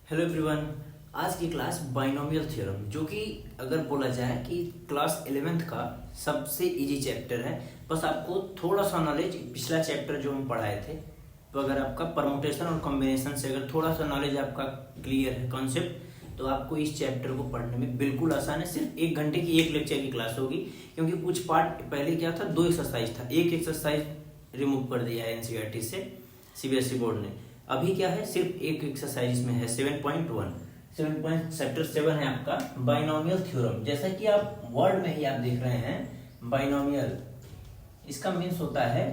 Hello everyone. आज की class binomial theorem, जो कि अगर बोला जाए कि क्लास 11th का सबसे इजी चैप्टर है। बस आपको थोड़ा सा नॉलेज पिछला चैप्टर जो हम पढ़ाए थे, तो अगर आपका परमुटेशन और कॉम्बिनेशन से अगर थोड़ा सा नॉलेज आपका क्लियर है कॉन्सेप्ट, तो आपको इस चैप्टर को पढ़ने में बिल्कुल आसान है। सिर्फ 1 घंटे की एक लेक्चर की क्लास होगी, क्योंकि कुछ पार्ट पहले क्या था, 2 एक्सरसाइज था, एक एक्सरसाइज रिमूव कर दिया है एनसीईआरटी से सीबीएसई बोर्ड ने। अभी क्या है, सिर्फ एक एक्सरसाइज में है 7.1 चैप्टर 7 है आपका बाइनोमियल थ्योरम। जैसा कि आप वर्ड में ही आप देख रहे हैं बाइनोमियल, इसका मीन्स होता है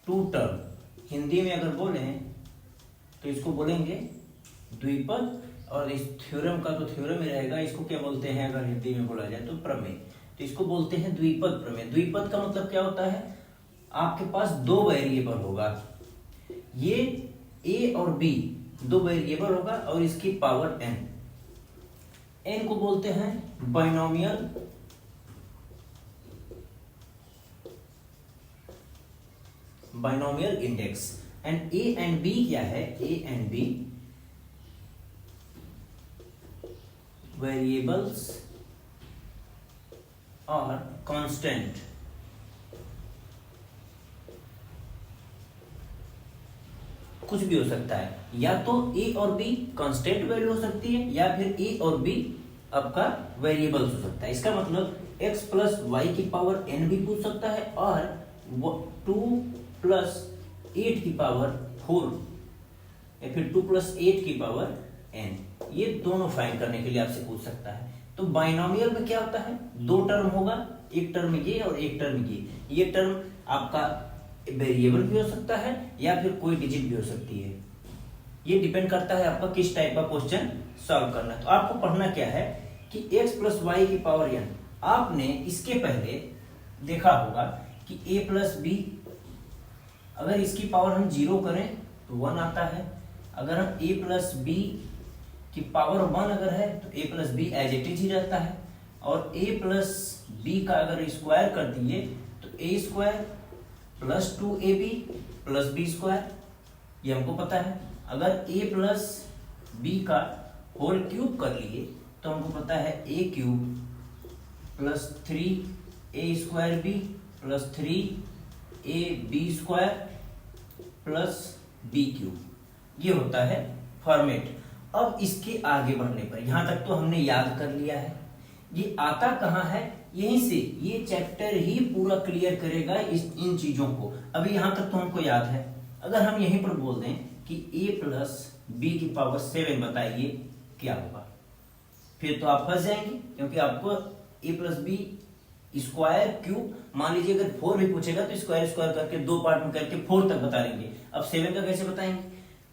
टू टर्म। हिंदी में अगर बोले तो इसको बोलेंगे द्विपद, और इस थ्योरम का तो थ्योरम ही रहेगा। इसको क्या बोलते हैं अगर हिंदी में बोला जाए तो प्रमेय। तो इसको बोलते हैं द्विपद प्रमेय। द्विपद का मतलब क्या होता है, आपके पास 2 वेरिएबल होगा, ये ए और बी 2 वेरिएबल होगा और इसकी पावर n को बोलते हैं binomial index. And A and B क्या है, ए एंड बी वेरिएबल्स और कांस्टेंट। कुछ भी हो सकता है, या तो ए और बी कांस्टेंट वैल्यू हो सकती है, या फिर ए और बी आपका वेरिएबल्स हो सकता है। इसका मतलब x प्लस वाई की पावर n भी पूछ सकता है, और 2 प्लस 8 की पावर 4, या फिर 2 प्लस 8 की पावर n, ये दोनों फाइंड करने के लिए आपसे पूछ सकता है। तो बाइनोमियल में क्या होता है, 2 टर्म होगा, एक टर्म ये और एक टर्म ये टर्म आपका वेरिएबल भी हो सकता है या फिर कोई डिजिट भी हो सकती है। ये डिपेंड करता है आपका किस टाइप का क्वेश्चन सॉल्व करना है। तो आपको पढ़ना क्या है कि x प्लस वाई की पावर n, आपने इसके पहले देखा होगा कि a प्लस बी, अगर इसकी पावर हम 0 करें तो 1 आता है। अगर हम a प्लस बी की पावर 1 अगर है तो a plus B as it is ही रहता है। और a प्लस बी का अगर स्क्वायर कर दिए तो a square plus 2ab plus B square, ये हमको पता है। अगर a प्लस बी का होल क्यूब कर लिए तो हमको पता है a cube plus 3a square B plus 3ab square plus b cube, ये होता है फॉर्मेट। अब इसके आगे बढ़ने पर, यहां तक तो हमने याद कर लिया है, ये आता कहां है, यहीं से ये चैप्टर ही पूरा क्लियर करेगा इन चीजों को। अभी यहां तक तो हमको याद है। अगर हम यहीं पर बोल दें कि a प्लस बी की पावर 7 बताइए क्या होगा, फिर तो आप फंस जाएंगे, क्योंकि आपको a plus B square cube, मान लीजिए अगर 4 भी पूछेगा तो स्क्वायर स्क्वायर करके 2 पार्ट में करके 4 तक बता देंगे। अब 7 का कैसे बताएंगे,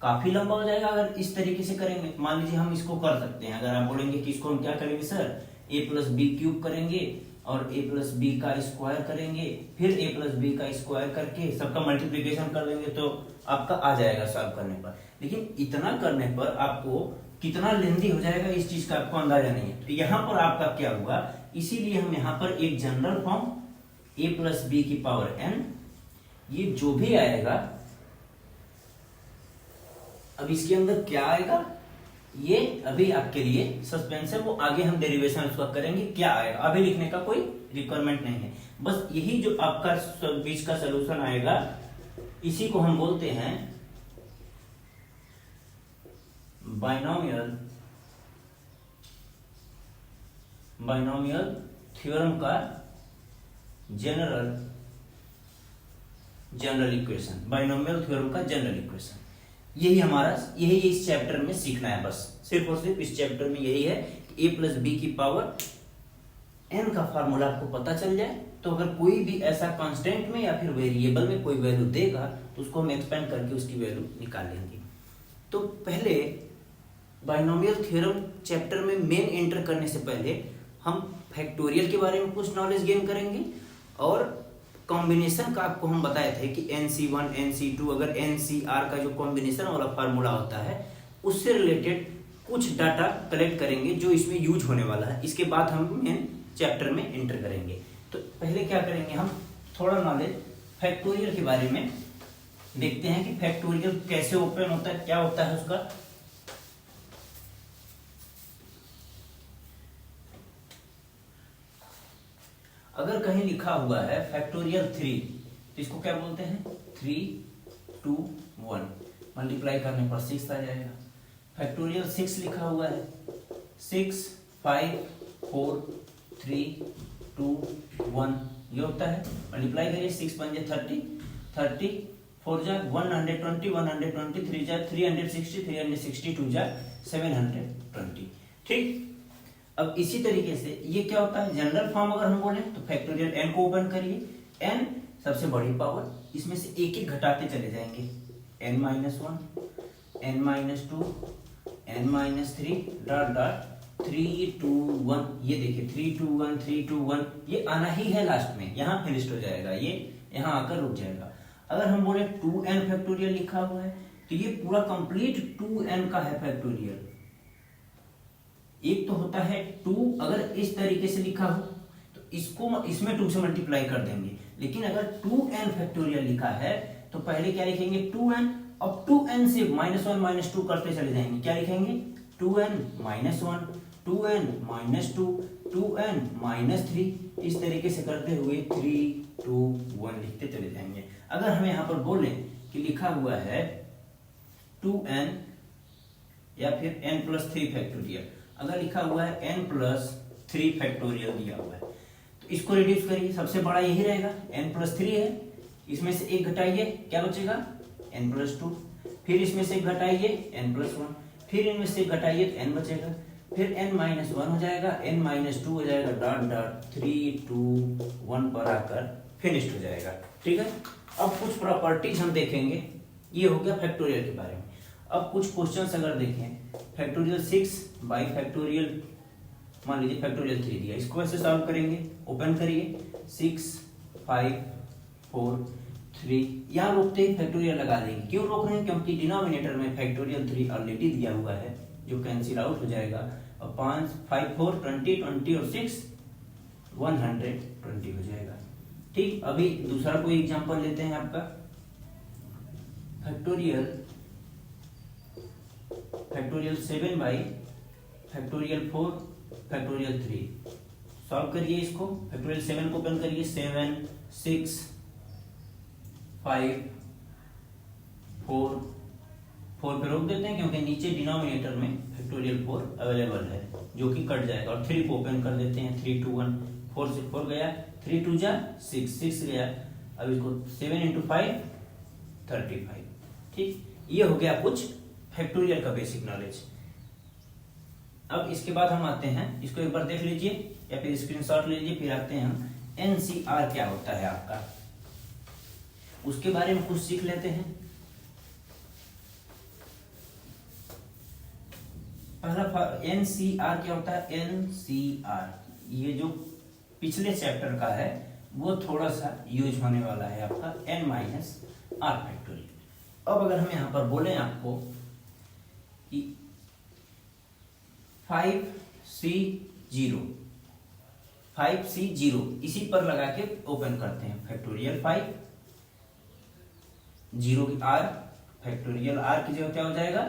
काफी लंबा हो जाएगा अगर इस तरीके से करेंगे। मान लीजिए हम इसको कर सकते हैं, अगर आप बोलेंगे कि इसको हम क्या करेंगे sir, a plus B cube करेंगे और a प्लस बी का स्क्वायर करेंगे, फिर a प्लस बी का स्क्वायर करके सबका मल्टीप्लिकेशन कर देंगे, तो आपका आ जाएगा सॉल्व करने पर। लेकिन इतना करने पर आपको कितना लेंदी हो जाएगा इस चीज का आपको अंदाजा नहीं है। तो यहाँ पर आपका क्या हुआ, इसीलिए हम यहाँ पर एक general form a plus B की पावर n, ये जो भी आएगा, अब इसके अंदर क्या आएगा ये अभी आपके लिए सस्पेंस है, वो आगे हम डेरिवेशन उसका करेंगे, क्या आएगा अभी लिखने का कोई रिक्वायरमेंट नहीं है। बस यही जो आपका बीच का सलूशन आएगा, इसी को हम बोलते हैं बाइनोमियल थ्योरम का जनरल इक्वेशन, बाइनोमियल थ्योरम का जनरल इक्वेशन। यही इस चैप्टर में सीखना है। बस सिर्फ और सिर्फ इस चैप्टर में यही है कि a प्लस बी की पावर n का फार्मूला आपको पता चल जाए, तो अगर कोई भी ऐसा कांस्टेंट में या फिर वेरिएबल में कोई वैल्यू देगा तो उसको हम एक्सपेंड करके उसकी वैल्यू निकाल लेंगे। तो पहले बाइनोमियल थ्योरम चैप्टर में मेन एंटर करने से पहले हम फैक्टोरियल के बारे में कुछ नॉलेज गेन करेंगे, और कॉम्बिनेशन का आपको हम बताए थे कि NC1 NC2, अगर NCR का जो कॉम्बिनेशन वाला फार्मूला होता है उससे रिलेटेड कुछ डाटा कलेक्ट करेंगे जो इसमें यूज होने वाला है। इसके बाद हम मेन चैप्टर में एंटर करेंगे। तो पहले क्या करेंगे, हम थोड़ा नॉलेज फैक्टोरियल के बारे में देखते हैं कि फैक्टोरियल कैसे ओपन होता है, क्या होता है उसका। अगर कहीं लिखा हुआ है फैक्टोरियल 3 तो इसको क्या बोलते हैं 3 2 1, मल्टीप्लाई करने पर 6 आ जाएगा। फैक्टोरियल 6 लिखा हुआ है 6 5 4 3 2 1, ये होता है। मल्टीप्लाई करिए 6 बन जाए 30 30 4 जा 120 120 3 जा 360 360 2 जा 720। ठीक, अब इसी तरीके से ये क्या होता है जनरल फॉर्म अगर हम बोले तो फैक्टोरियल n को ओपन करिए, n सबसे बड़ी पावर, इसमें से एक एक घटाते चले जाएंगे, n minus 1 n minus 2 n minus 3 dot dot 3 2 1, ये देखिए 3 2 1 3 2 1, ये आना ही है लास्ट में, यहाँ फिनिश हो जाएगा, ये यहाँ आकर रुक जाएगा। अगर हम बोले 2n फैक्टोरियल लिखा हुआ है तो ये पूरा कंप्लीट 2n का है फैक्टोरियल। एक तो होता है 2, अगर इस तरीके से लिखा हो तो इसको इसमें 2 से मल्टीप्लाई कर देंगे, लेकिन अगर 2n फैक्टोरियल लिखा है तो पहले क्या लिखेंगे 2n, अब 2n से -1 -2 करते चले जाएंगे, क्या लिखेंगे 2n -1 2n -2 2n -3, इस तरीके से करते हुए 3 2 1 लिखते चले जाएंगे। अगर हम यहाँ पर बोले कि लिखा हुआ है 2n या फिर n+3 फैक्टोरियल, अगर लिखा हुआ है n+3 फैक्टोरियल दिया हुआ है तो इसको रिड्यूस करिए, सबसे बड़ा यही रहेगा n+3 है, इसमें से एक घटाइए क्या बचेगा n+2, फिर इसमें से एक घटाइए n+1, फिर इनमें से एक घटाइए तो n बचेगा, फिर n-1 हो जाएगा, n-2 हो जाएगा, डॉट डॉट 3 2 1 पर आकर फिनिश्ड हो जाएगा। ठीक है, अब कुछ प्रॉपर्टीज हम देखेंगे, ये हो गया फैक्टोरियल के बारे में। अब कुछ क्वेश्चंस अगर देखें, फैक्टोरियल 6 बाई फैक्टोरियल, मान लीजिए फैक्टोरियल 3 दिया, इसको ऐसे सॉल्व करेंगे, ओपन करिए 6 5 4 3, यहाँ रोकते ही फैक्टोरियल लगा देंगे। क्यों रोक रहे हैं, क्योंकि डिनोमिनेटर में फैक्टोरियल 3 ऑलरेडी दिया हुआ है जो कैंसिल आउट हो जाएगा, और 5 5 4 20 20 और 6 120 हो जाएगा। ठीक, अभी दूसरा कोई एग्जांपल लेते हैं आपका, factorial 7 by factorial 4 factorial 3, solve करिए इसको। फैक्टोरियल 7 को ओपन करिए, 7 6 5 4 4 पे रोक देते हैं क्योंकि नीचे डिनोमिनेटर में फैक्टोरियल 4 अवेलेबल है जो कि कट जाएगा, और 3 को ओपन कर देते हैं, 3 2 1 4 से 4 गया, 3 2 जा 6 6 गया, अब इसको 7 × 5 35। ठीक, ये हो गया कुछ फैक्टोरियल का बेसिक नॉलेज। अब इसके बाद हम आते हैं, इसको एक बार देख लीजिए या फिर स्क्रीनशॉट ले लीजिए, फिर आते हैं हम एनसीआर क्या होता है आपका, उसके बारे में कुछ सीख लेते हैं। पहला एनसीआर क्या होता है, एनसीआर ये जो पिछले चैप्टर का है वो थोड़ा सा यूज होने वाला है आपका n-r फैक्टोरियल। अब अगर हम यहां पर बोले आपको कि 5C0 इसी पर लगा के ओपन करते हैं, फैक्टोरियल 5 0 की r, फैक्टोरियल r की जगह क्या हो जाएगा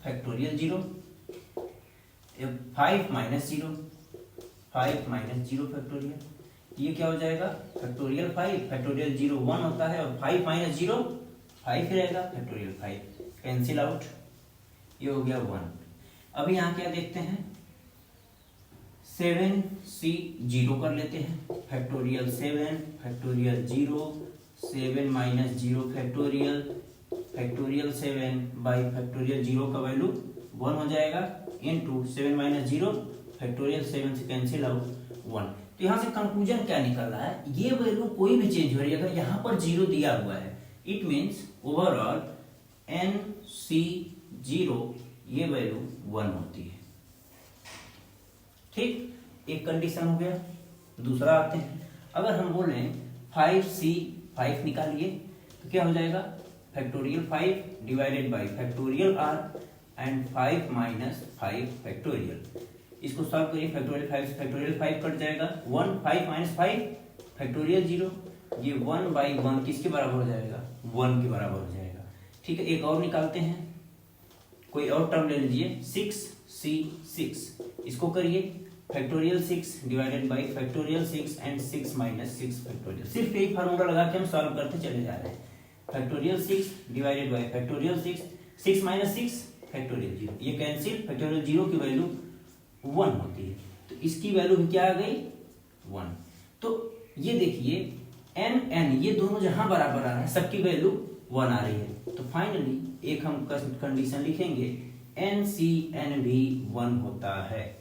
फैक्टोरियल 0, 5 -0 फैक्टोरियल, ये क्या हो जाएगा फैक्टोरियल 5, फैक्टोरियल 0 1 होता है, और 5 - 0 5 रहेगा, फैक्टोरियल 5 कैंसिल आउट, ये हो गया 1। अब यहाँ क्या देखते हैं, 7C0 कर लेते हैं, factorial 7 factorial 0 7 - 0 factorial 7 by factorial 0 का वैल्यू 1 हो जाएगा, इनटू 7 - 0 फैक्टोरियल 7 से कैंसिल आउट 1। तो यहाँ से कंक्लूजन क्या निकल रहा है, ये वैल्यू कोई भी चेंज हो रही है, अगर यहाँ पर 0 दिया हुआ है इट मीन्स ओवरऑल NC0 ये वैल्यू 1 होती है। ठीक, एक कंडीशन हो गया। दूसरा आते हैं, अगर हम बोले 5C5 निकालिए तो क्या हो जाएगा factorial 5 divided by factorial r and 5 - 5 factorial, इसको सॉल्व करिए, फैक्टोरियल 5 से फैक्टोरियल 5 कट जाएगा, 1 5 - 5 फैक्टोरियल 0, ये 1/1 किसके बराबर हो जाएगा 1 के बराबर हो जाएगा। ठीक है, एक और निकालते हैं, कोई और टर्म ले लीजिए 6C6, इसको करिए factorial 6 divided by factorial 6 and 6 minus 6 factorial. सिर्फ एक फार्मूला लगा के हम सॉल्व करते चले जा रहे हैं। Factorial 6 divided by factorial 6, 6 minus 6 factorial 0, ये कैंसिल, फैक्टोरियल 0 की वैल्यू 1 होती है, तो इसकी वैल्यू भी क्या आ गई 1। तो ये देखिए n ये दोनों जहां बराबर आ रहे हैं सबकी वैल्यू 1 आ रही है, तो फाइनली एक हम कंडीशन लिखेंगे NCN भी 1 होता है।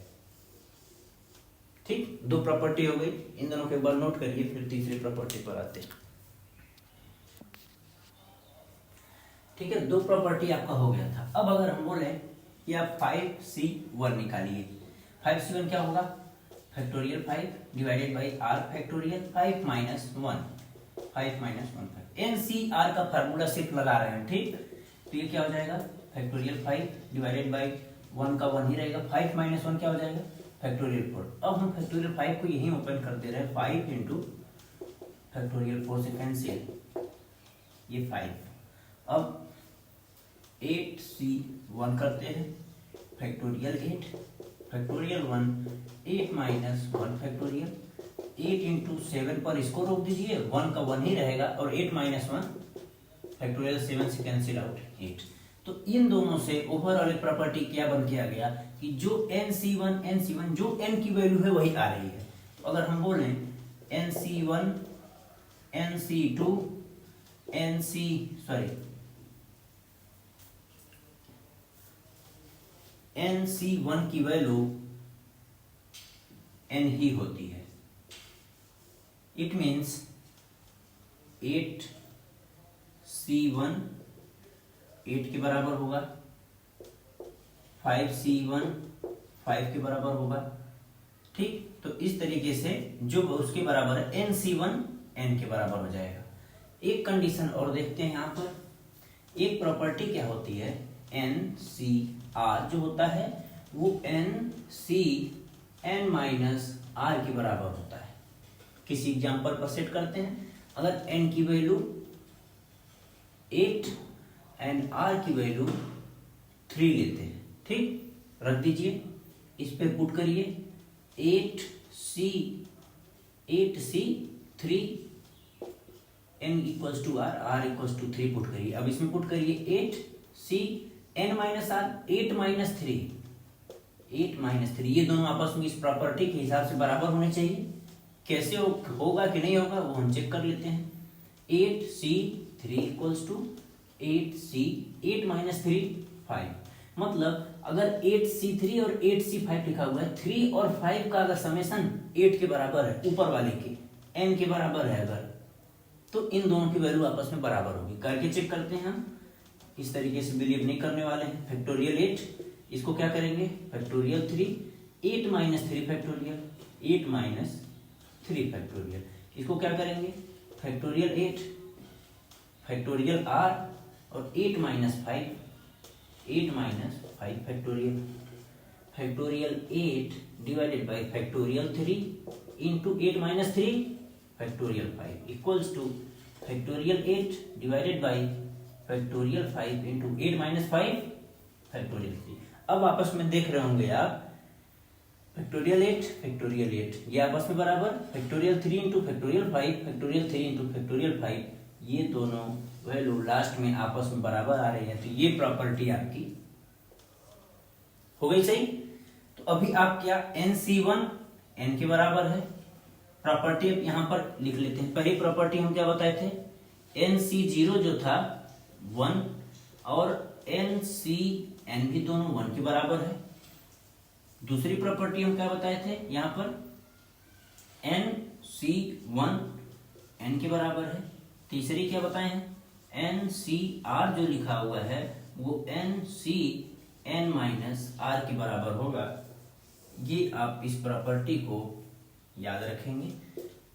ठीक, दो प्रॉपर्टी हो गई, इन दोनों के बार नोट करिए, फिर तीसरी प्रॉपर्टी पर आते हैं। ठीक है, दो प्रॉपर्टी आपका हो गया था। अब अगर हम बोले कि आप 5C1 निकालिए, 5C1 क्या होगा, factorial 5 divided by r factorial 5 minus 1, 5 minus 1। NCR का फार्मूला सिर्फ लगा रहे हैं, ठीक, तो ये क्या हो जाएगा फैक्टोरियल 5 डिवाइडेड बाई 1 का 1 ही रहेगा, 5 माइनस 1 क्या हो जाएगा फैक्टोरियल 4। अब हम फैक्टोरियल 5 को यहीं ओपन कर दे रहे हैं, 5 इंटू फैक्टोरियल 4 से कैंसिल, ये 5। अब 8C1 करते हैं, factorial 8 factorial 1, 8 minus 1 factorial, 8 into 7 पर इसको रोक दीजिए, 1 का 1 ही रहेगा, और 8 माइनस 1 फैक्टोरियल 7 से कैंसिल आउट 8। तो इन दोनों से ओवरऑल एक प्रॉपर्टी क्या बन के आ गया कि जो NC1 जो n की वैल्यू है वही आ रही है। तो अगर हम बोलें NC1 NC2 NC1 की वैल्यू n ही होती है, इट मीन्स 8C1 8 के बराबर होगा, 5C1 5 के बराबर होगा। ठीक, तो इस तरीके से जो उसके बराबर है NC1 n के बराबर हो जाएगा। एक कंडीशन और देखते हैं, यहाँ पर एक प्रॉपर्टी क्या होती है, NCR जो होता है वो NCN माइनस R के बराबर होता है। किसी एग्जाम्पल पर सेट करते हैं, अगर n की वैल्यू 8 एंड r की वैल्यू 3 लेते हैं, ठीक, रख दीजिए, इस पे पुट करिए 8C 3 n equals to r equals to 3 put करिए। अब इसमें पुट करिए 8C n minus r, 8 minus 3, ये दोनों आपस में इस प्रॉपर्टी के हिसाब से बराबर होने चाहिए। कैसे होगा कि नहीं होगा वो हम चेक कर लेते हैं। 8C3 इक्वल्स टू 8 माइनस 3 5, मतलब अगर 8C3 और 8C5 लिखा हुआ है, 3 और 5 का अगर समेशन 8 के बराबर है, ऊपर वाले के n के बराबर है अगर, तो इन दोनों की वैल्यू आपस में बराबर होगी। करके चेक करते हैं हम, इस तरीके से बिलीव नहीं करने वाले हैं। फैक्टोरियल 8, इसको क्या करेंगे factorial 3, 8 minus 3 factorial, 8 minus 3 factorial, इसको क्या करेंगे फैक्टोरियल 8 फैक्टोरियल r और 8 minus 5 factorial, factorial 8 divided by factorial 3 into 8 minus 3 factorial 5 equals two factorial 8 divided by factorial 5 into 8 minus 5 factorial 3। अब आपस में देख रहे होंगे आप, फैक्टोरियल 8 ये आपस में बराबर, factorial 3 into factorial 5 factorial 3 into factorial 5, ये दोनों वैल्यू लास्ट में आपस में बराबर आ रही है, तो ये प्रॉपर्टी आपकी हो गई सही। तो अभी आप क्या NC1 n के बराबर है, प्रॉपर्टी यहां पर लिख लेते हैं। पहली प्रॉपर्टी हम क्या बताए थे, NC0 जो था 1 और NCN भी दोनों 1 के बराबर है। दूसरी प्रॉपर्टी हम क्या बताए थे, यहां पर NC1 n के बराबर है। तीसरी क्या बताए हैं, NCR जो लिखा हुआ है वो NCN माइनस R के बराबर होगा। ये आप इस प्रॉपर्टी को याद रखेंगे।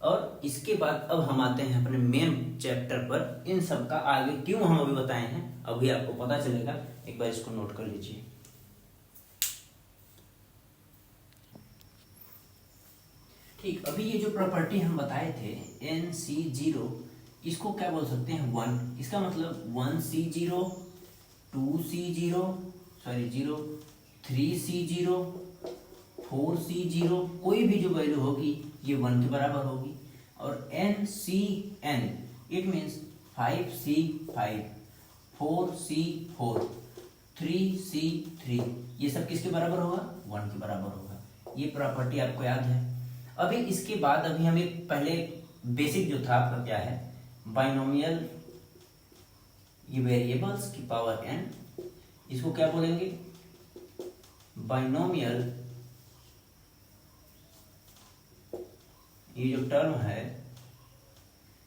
और इसके बाद अब हम आते हैं अपने मेन चैप्टर पर। इन सब का आगे क्यों हम अभी बताए हैं अभी आपको पता चलेगा, एक बार इसको नोट कर लीजिए। ठीक, अभी ये जो प्रॉपर्टी हम बताए थे NC0, इसको क्या बोल सकते हैं 1, इसका मतलब 1C0 2C0 3C0 4C0 कोई भी जो वैल्यू होगी ये 1 के बराबर होगी, और NCN it means 5C5, 4C4, 3C3 ये सब किसके बराबर होगा? 1 के बराबर होगा। ये प्रॉपर्टी आपको याद है। अभी इसके बाद अभी हमें पहले बेसिक जो था आपका क्या है, बाइनोमियल ये वेरिएबल्स की पावर n, इसको क्या बोलेंगे? बाइनोमियल ये जो टर्म है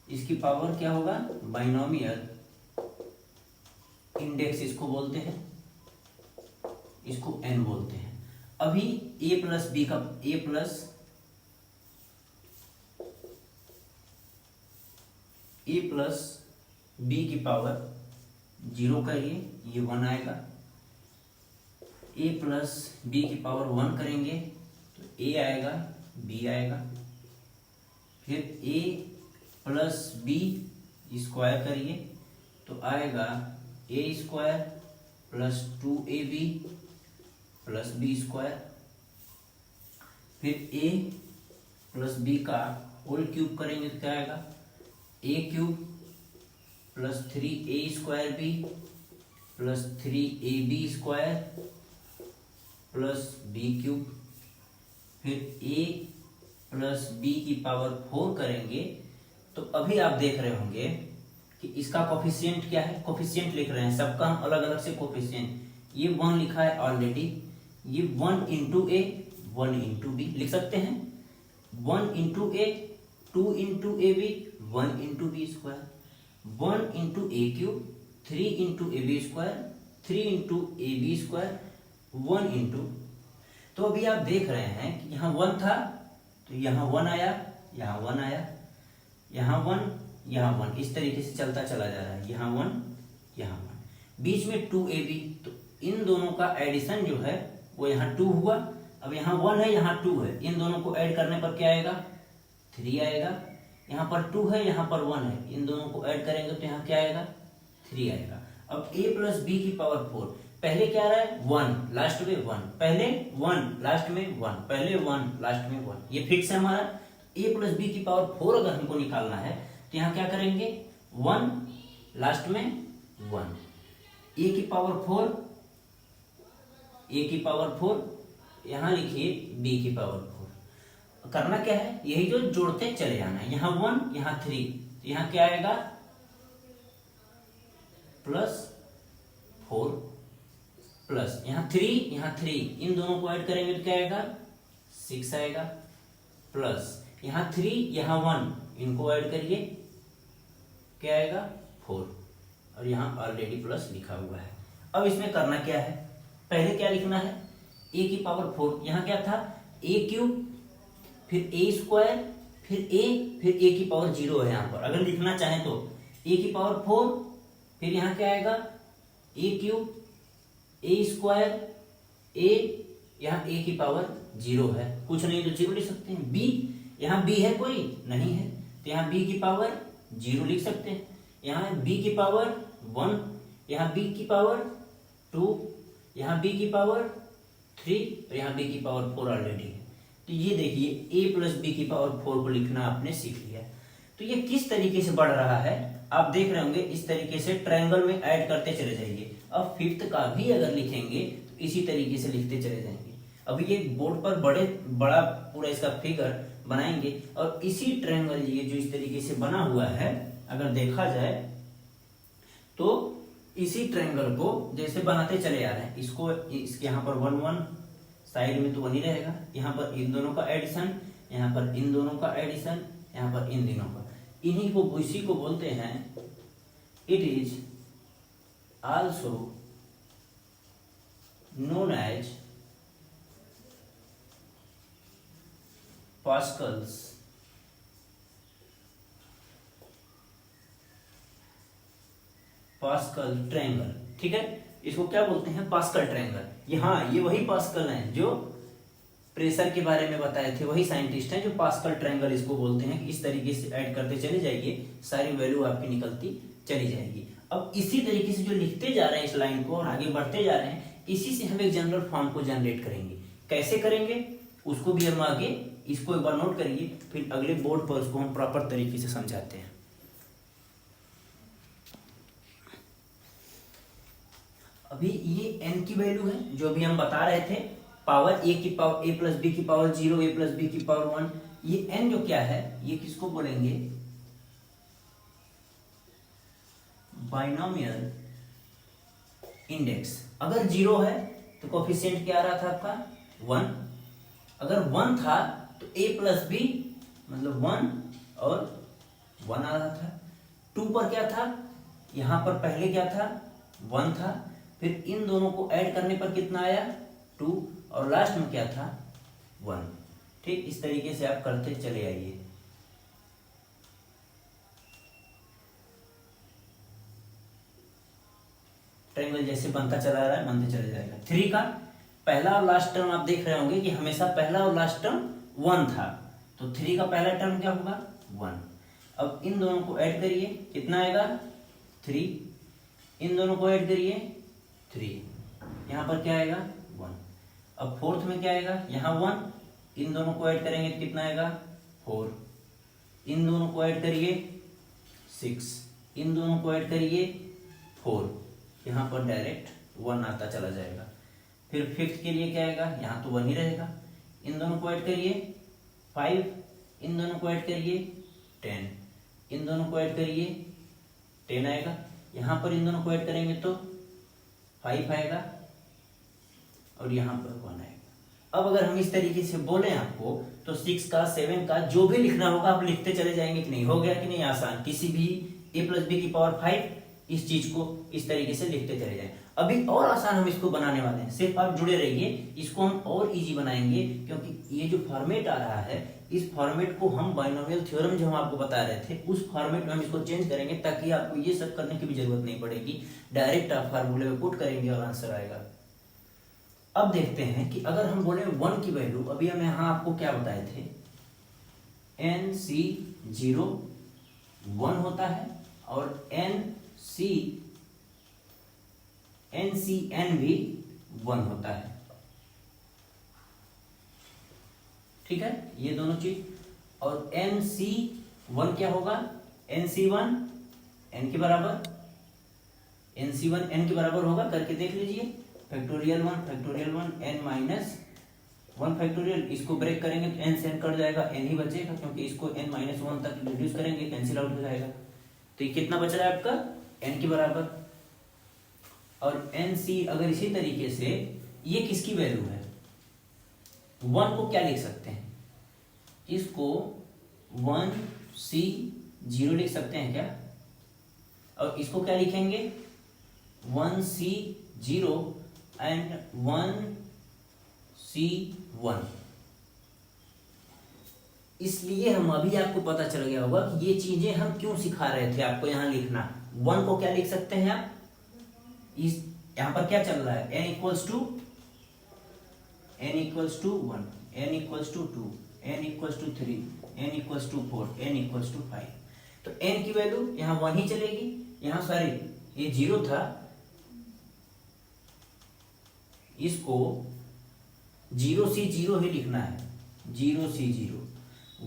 इसकी पावर क्या होगा? बाइनोमियल इंडेक्स इसको बोलते हैं, इसको n बोलते हैं। अभी a प्लस बी का a प्लस बी की पावर 0 करिए, ये 1 आएगा। a प्लस बी की पावर 1 करेंगे तो a आएगा, b आएगा। फिर a प्लस बी स्क्वायर करिए तो आएगा a square plus 2ab plus B square. फिर a प्लस बी का होल क्यूब करेंगे तो क्या आएगा? a cube plus 3a square B plus 3ab square plus B cube. फिर a प्लस बी की पावर 4 करेंगे तो अभी आप देख रहे होंगे कि इसका कोफिशिएंट क्या है? कोफिशिएंट लिख रहे हैं, सबका हम अलग अलग से कोफिशिएंट। ये 1 लिखा है ऑलरेडी, ये 1 इंटू ए 1 इंटू बी लिख सकते हैं, 1 into A 2 into A B 1 into B square, 1 into A cube 3 into A B square, 3 into A B square 1 into. तो अभी आप देख रहे हैं कि यहाँ 1 था तो यहाँ 1 आया, यहाँ 1 आया, यहाँ 1, यहाँ 1, इस तरीके से चलता चला जा रहा है। यहाँ 1, यहाँ 1, बीच में 2ab, तो इन दोनों का एडिशन जो है वो यहाँ 2 हुआ। अब यहाँ 1 है, यहाँ 2 है, इन दोनों को ऐड करने पर क्या आएगा? 3 आएगा। यहाँ पर 2 है, यहाँ पर 1 है, इन दोनों को ऐड करेंगे तो यहाँ क्या आएगा? 3 आएगा। अब a प्लस बी की पावर 4, पहले क्या आ रहा है? 1 लास्ट में 1, पहले 1 लास्ट में 1, पहले 1 लास्ट में 1, ये फिक्स है हमारा। a प्लस बी की पावर 4 अगर हमको निकालना है तो यहाँ क्या करेंगे? 1 लास्ट में 1, a की पावर 4, a की पावर 4, यहाँ लिखिए b की पावर 4। करना क्या है? यही जो जोड़ते चले जाना है, यहाँ 1 यहाँ 3, तो यहाँ क्या आएगा? प्लस 4 प्लस यहाँ 3, यहाँ 3, इन दोनों को ऐड करेंगे तो क्या आएगा? 6 आएगा। प्लस यहाँ 3, यहाँ 1, इनको ऐड करिए, क्या आएगा? 4, और यहाँ ऑलरेडी प्लस लिखा हुआ है। अब इसमें करना क्या है? पहले क्या लिखना है? a की पावर 4, यहाँ क्या था? a क्यूब, फिर a स्क्वायर, फिर a की पावर 0 है यहाँ पर। अगर लिखना चाहें तो a की पावर 4, फिर यहाँ क्या आएगा? a cube, a square, a, यहाँ a की पावर 0 है, कुछ नहीं तो 0 लिख सकते हैं। b, यहाँ b है कोई? नहीं है, तो यहाँ b की पावर 0 लिख सकते हैं। यहाँ b की पावर 1, यहाँ b की पावर 2, यहाँ b की पावर 3, और यहाँ b की पावर 4 ऑलरेडी है। तो ये देखिए a प्लस बी की पावर 4 को लिखना आपने सीख लिया। तो ये किस तरीके से बढ़ रहा है आप देख रहे होंगे, इस तरीके से ट्रायंगल में ऐड करते चले जाइए। अब फिफ्थ का भी अगर लिखेंगे तो इसी तरीके से लिखते चले जाएंगे। अभी ये बोर्ड पर बड़ा पूरा इसका फिगर बनाएंगे, और इसी ट्रायंगल ये जो इस तरीके से बना हुआ है अगर देखा जाए तो इसी ट्रायंगल को जैसे बनाते चले आ रहे हैं, इसको इसके यहाँ पर 1 1 साइड में तो 1 ही रहेगा, यहाँ पर इन दोनों का एडिशन, यहाँ पर इन दोनों का एडिशन, यहाँ पर इन दोनों का, इन्हीं को इसी को बोलते हैं it is also known as Pascal triangle. ठीक है, इसको क्या बोलते हैं? Pascal triangle. यहाँ ये वही पास्कल हैं जो प्रेशर के बारे में बताए थे, वही साइंटिस्ट हैं जो पास्कल ट्रायंगल इसको बोलते हैं। इस तरीके से ऐड करते चले जाइए, सारी वैल्यू आपकी निकलती चली जाएगी। अब इसी तरीके से जो लिखते जा रहे हैं इस लाइन को और आगे बढ़ते जा रहे हैं, इसी से हम एक जनरल फॉर्म को जनरेट करेंगे। कैसे करेंगे उसको भी हम आगे इसको एक बार नोट करिए, फिर अगले बोर्ड पर उसको हम प्रॉपर तरीके से समझाते हैं। अभी ये n की वैल्यू है जो अभी हम बता रहे थे, पावर a की पावर a प्लस बी की पावर 0, a प्लस बी की पावर 1। ये n जो क्या है, ये किसको बोलेंगे, बाइनोमियल इंडेक्स। अगर 0 है तो कोफिशिएंट क्या आ रहा था आपका 1, अगर 1 था तो a प्लस बी मतलब 1 और 1 आ रहा था। 2 पर क्या था, यहां पर पहले क्या था 1 था, फिर इन दोनों को ऐड करने पर कितना आया 2, और लास्ट में क्या था 1। ठीक, इस तरीके से आप करते चले आइए। ट्रायंगल जैसे बनता चला रहा है, बनते चले जाएगा। 3 का पहला और लास्ट टर्म आप देख रहे होंगे कि हमेशा पहला और लास्ट टर्म 1 था, तो 3 का पहला टर्म क्या होगा 1। अब इन दोनों को ऐड करिए, कितना आएगा 3, इन दोनों को ऐड करिए 3, यहाँ पर क्या आएगा 1। अब फोर्थ में क्या आएगा, यहाँ 1, इन दोनों को ऐड करेंगे तो कितना आएगा 4, इन दोनों को ऐड करिए 6, इन दोनों को ऐड करिए 4, यहाँ पर डायरेक्ट 1 आता चला जाएगा। फिर फिफ्थ के लिए क्या आएगा, यहाँ तो 1 ही रहेगा, इन दोनों को ऐड करिए 5, इन दोनों को ऐड करिए 10, इन दोनों को ऐड करिए 10 आएगा, यहाँ पर इन दोनों को ऐड करेंगे तो 5 आएगा, और यहाँ पर 1 आएगा। अब अगर हम इस तरीके से बोले आपको तो 6 का 7 का जो भी लिखना होगा आप लिखते चले जाएंगे कि नहीं, हो गया कि नहीं आसान। किसी भी a प्लस बी की पावर 5 इस चीज को इस तरीके से लिखते चले जाएं। अभी और आसान हम इसको बनाने वाले हैं, सिर्फ आप जुड़े रहिए, इसको हम और इजी बनाएंगे, क्योंकि ये जो फॉर्मेट आ रहा है इस फॉर्मेट को हम बाइनोमियल थ्योरम जो हम आपको बता रहे थे उस फॉर्मेट में हम इसको चेंज करेंगे, ताकि आपको ये सब करने की भी जरूरत नहीं पड़ेगी, डायरेक्ट आप फार्मूले में पुट करेंगे और आंसर आएगा। अब देखते हैं कि अगर हम बोले 1 की वैल्यू, अभी हम यहाँ आपको क्या बताए थे, NC0 1 होता है और NCN भी 1 होता है। ठीक है, ये दोनों चीज। और NC1 क्या होगा, NC1 n के बराबर, NC1 n के बराबर होगा, करके देख लीजिए। Factorial 1 factorial 1 n minus 1 factorial, इसको ब्रेक करेंगे तो n से n कट जाएगा, n ही बचेगा, क्योंकि इसको n माइनस 1 तक रिड्यूस करेंगे, कैंसिल आउट हो जाएगा। तो ये कितना बच रहा है आपका n के बराबर। और NC अगर इसी तरीके से, ये किसकी वैल्यू है, 1 को क्या लिख सकते हैं, इसको 1C0 लिख सकते हैं क्या, और इसको क्या लिखेंगे 1C0 एंड 1C1। इसलिए हम अभी आपको पता चल गया होगा कि ये चीजें हम क्यों सिखा रहे थे आपको यहाँ लिखना। 1 को क्या लिख सकते हैं आप, इस यहां पर क्या चल रहा है, n equals to 1, n equals to 2, n equals to 3, n equals to 4, n equals to 5। तो n की वैल्यू यहां 1 ही चलेगी, यहां सॉरी ये 0 था, इसको 0C0 ही लिखना है, 0C0,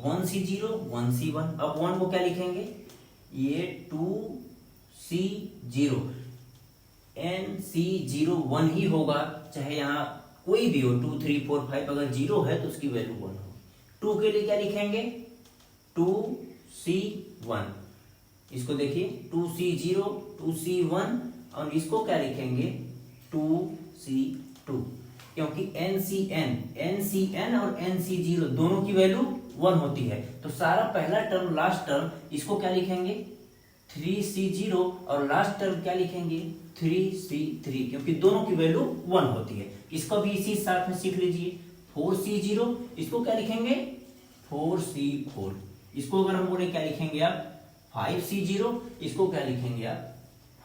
1C0 1C1। अब 1 को क्या लिखेंगे, ये 2C0, NC0 1 ही होगा, चाहे यहाँ कोई भी हो 2 3 4 5, अगर 0 है तो उसकी वैल्यू 1 होगी। 2 के लिए क्या लिखेंगे 2C1, इसको देखिए 2C0 2C1, और इसको क्या लिखेंगे 2C2, क्योंकि NCN और NC0 दोनों की वैल्यू 1 होती है। तो सारा पहला टर्म लास्ट टर्म इसको क्या लिखेंगे 3C0, और लास्ट टर्म क्या लिखेंगे 3C3, क्योंकि दोनों की वैल्यू 1 होती है। इसको भी इसी साथ में सीख लीजिए। 4C0, इसको क्या लिखेंगे 4C4, इसको अगर हम बोले क्या लिखेंगे आप 5C0, इसको क्या लिखेंगे आप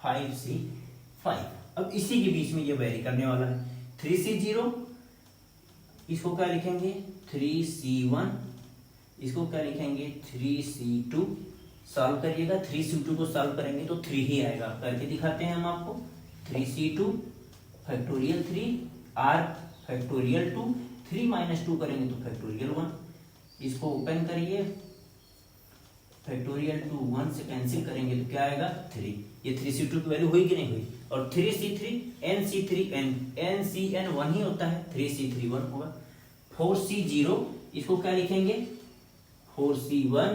5C5। अब इसी के बीच में ये वेरी करने वाला है। 3C0, इसको क्या लिखेंगे 3C1, इसको क्या लिखेंगे 3C2। सॉल्व करिएगा, 3C2 को सॉल्व करेंगे तो 3 ही आएगा, करके दिखाते हैं हम आपको। 3C2 factorial 3 R factorial 2, 3 minus 2 करेंगे तो फैक्टोरियल 1, इसको ओपन करिए, फैक्टोरियल 2 1 से कैंसिल करेंगे तो क्या आएगा 3, ये 3c2 की वैल्यू हुई कि नहीं हुई, और 3c3 nc3 ncn 1 ही होता है, 3c3 1 होगा। 4c0 इसको क्या लिखेंगे 4c1,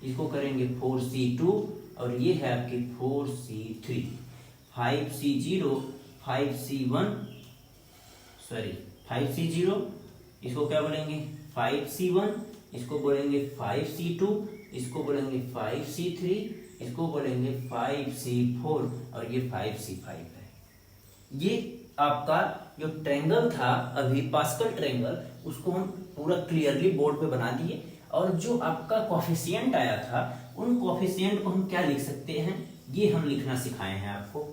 इसको करेंगे 4c2 और ये है आपकी 4c3। 5c0 5c1 sorry 5c0 इसको क्या बोलेंगे 5c1, इसको बोलेंगे 5c2, इसको बोलेंगे 5c3, इसको बोलेंगे 5c4 और ये 5c5 है। ये आपका जो ट्रायंगल था अभी पास्कल ट्रायंगल, उसको हम पूरा क्लियरली बोर्ड पे बना दिए, और जो आपका कोफिशिएंट आया था उन कोफिशिएंट को हम क्या लिख सकते हैं, ये हम लिखना सिखाए हैं आपको,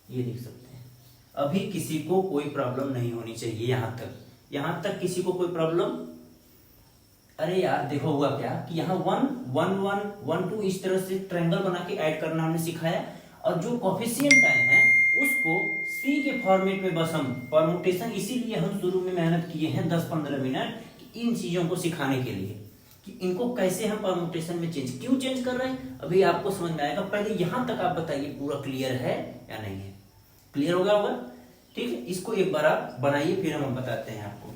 ये लिख सकते हैं। अभी किसी को कोई प्रॉब्लम नहीं होनी चाहिए, यहां तक किसी को कोई प्रॉब्लम। अरे यार देखो हुआ क्या कि यहाँ 1 1 1 1 2 इस तरह से ट्रायंगल बना के ऐड करना हमने सिखाया, और जो कोफिशिएंट आए हैं उसको सी के फॉर्मेट में बस हम परमुटेशन, इसीलिए हम शुरू में मेहनत किए हैं 10-15 मिनट इन चीजों को सिखाने के लिए कि इनको कैसे हम परमुटेशन में क्यों चेंज कर रहे हैं, अभी आपको समझ में आएगा। पहले यहां तक आप बताइए पूरा क्लियर है या नहीं है, क्लियर हो गया होगा, ठीक है। इसको एक बार आप बनाइए फिर हम बताते हैं आपको।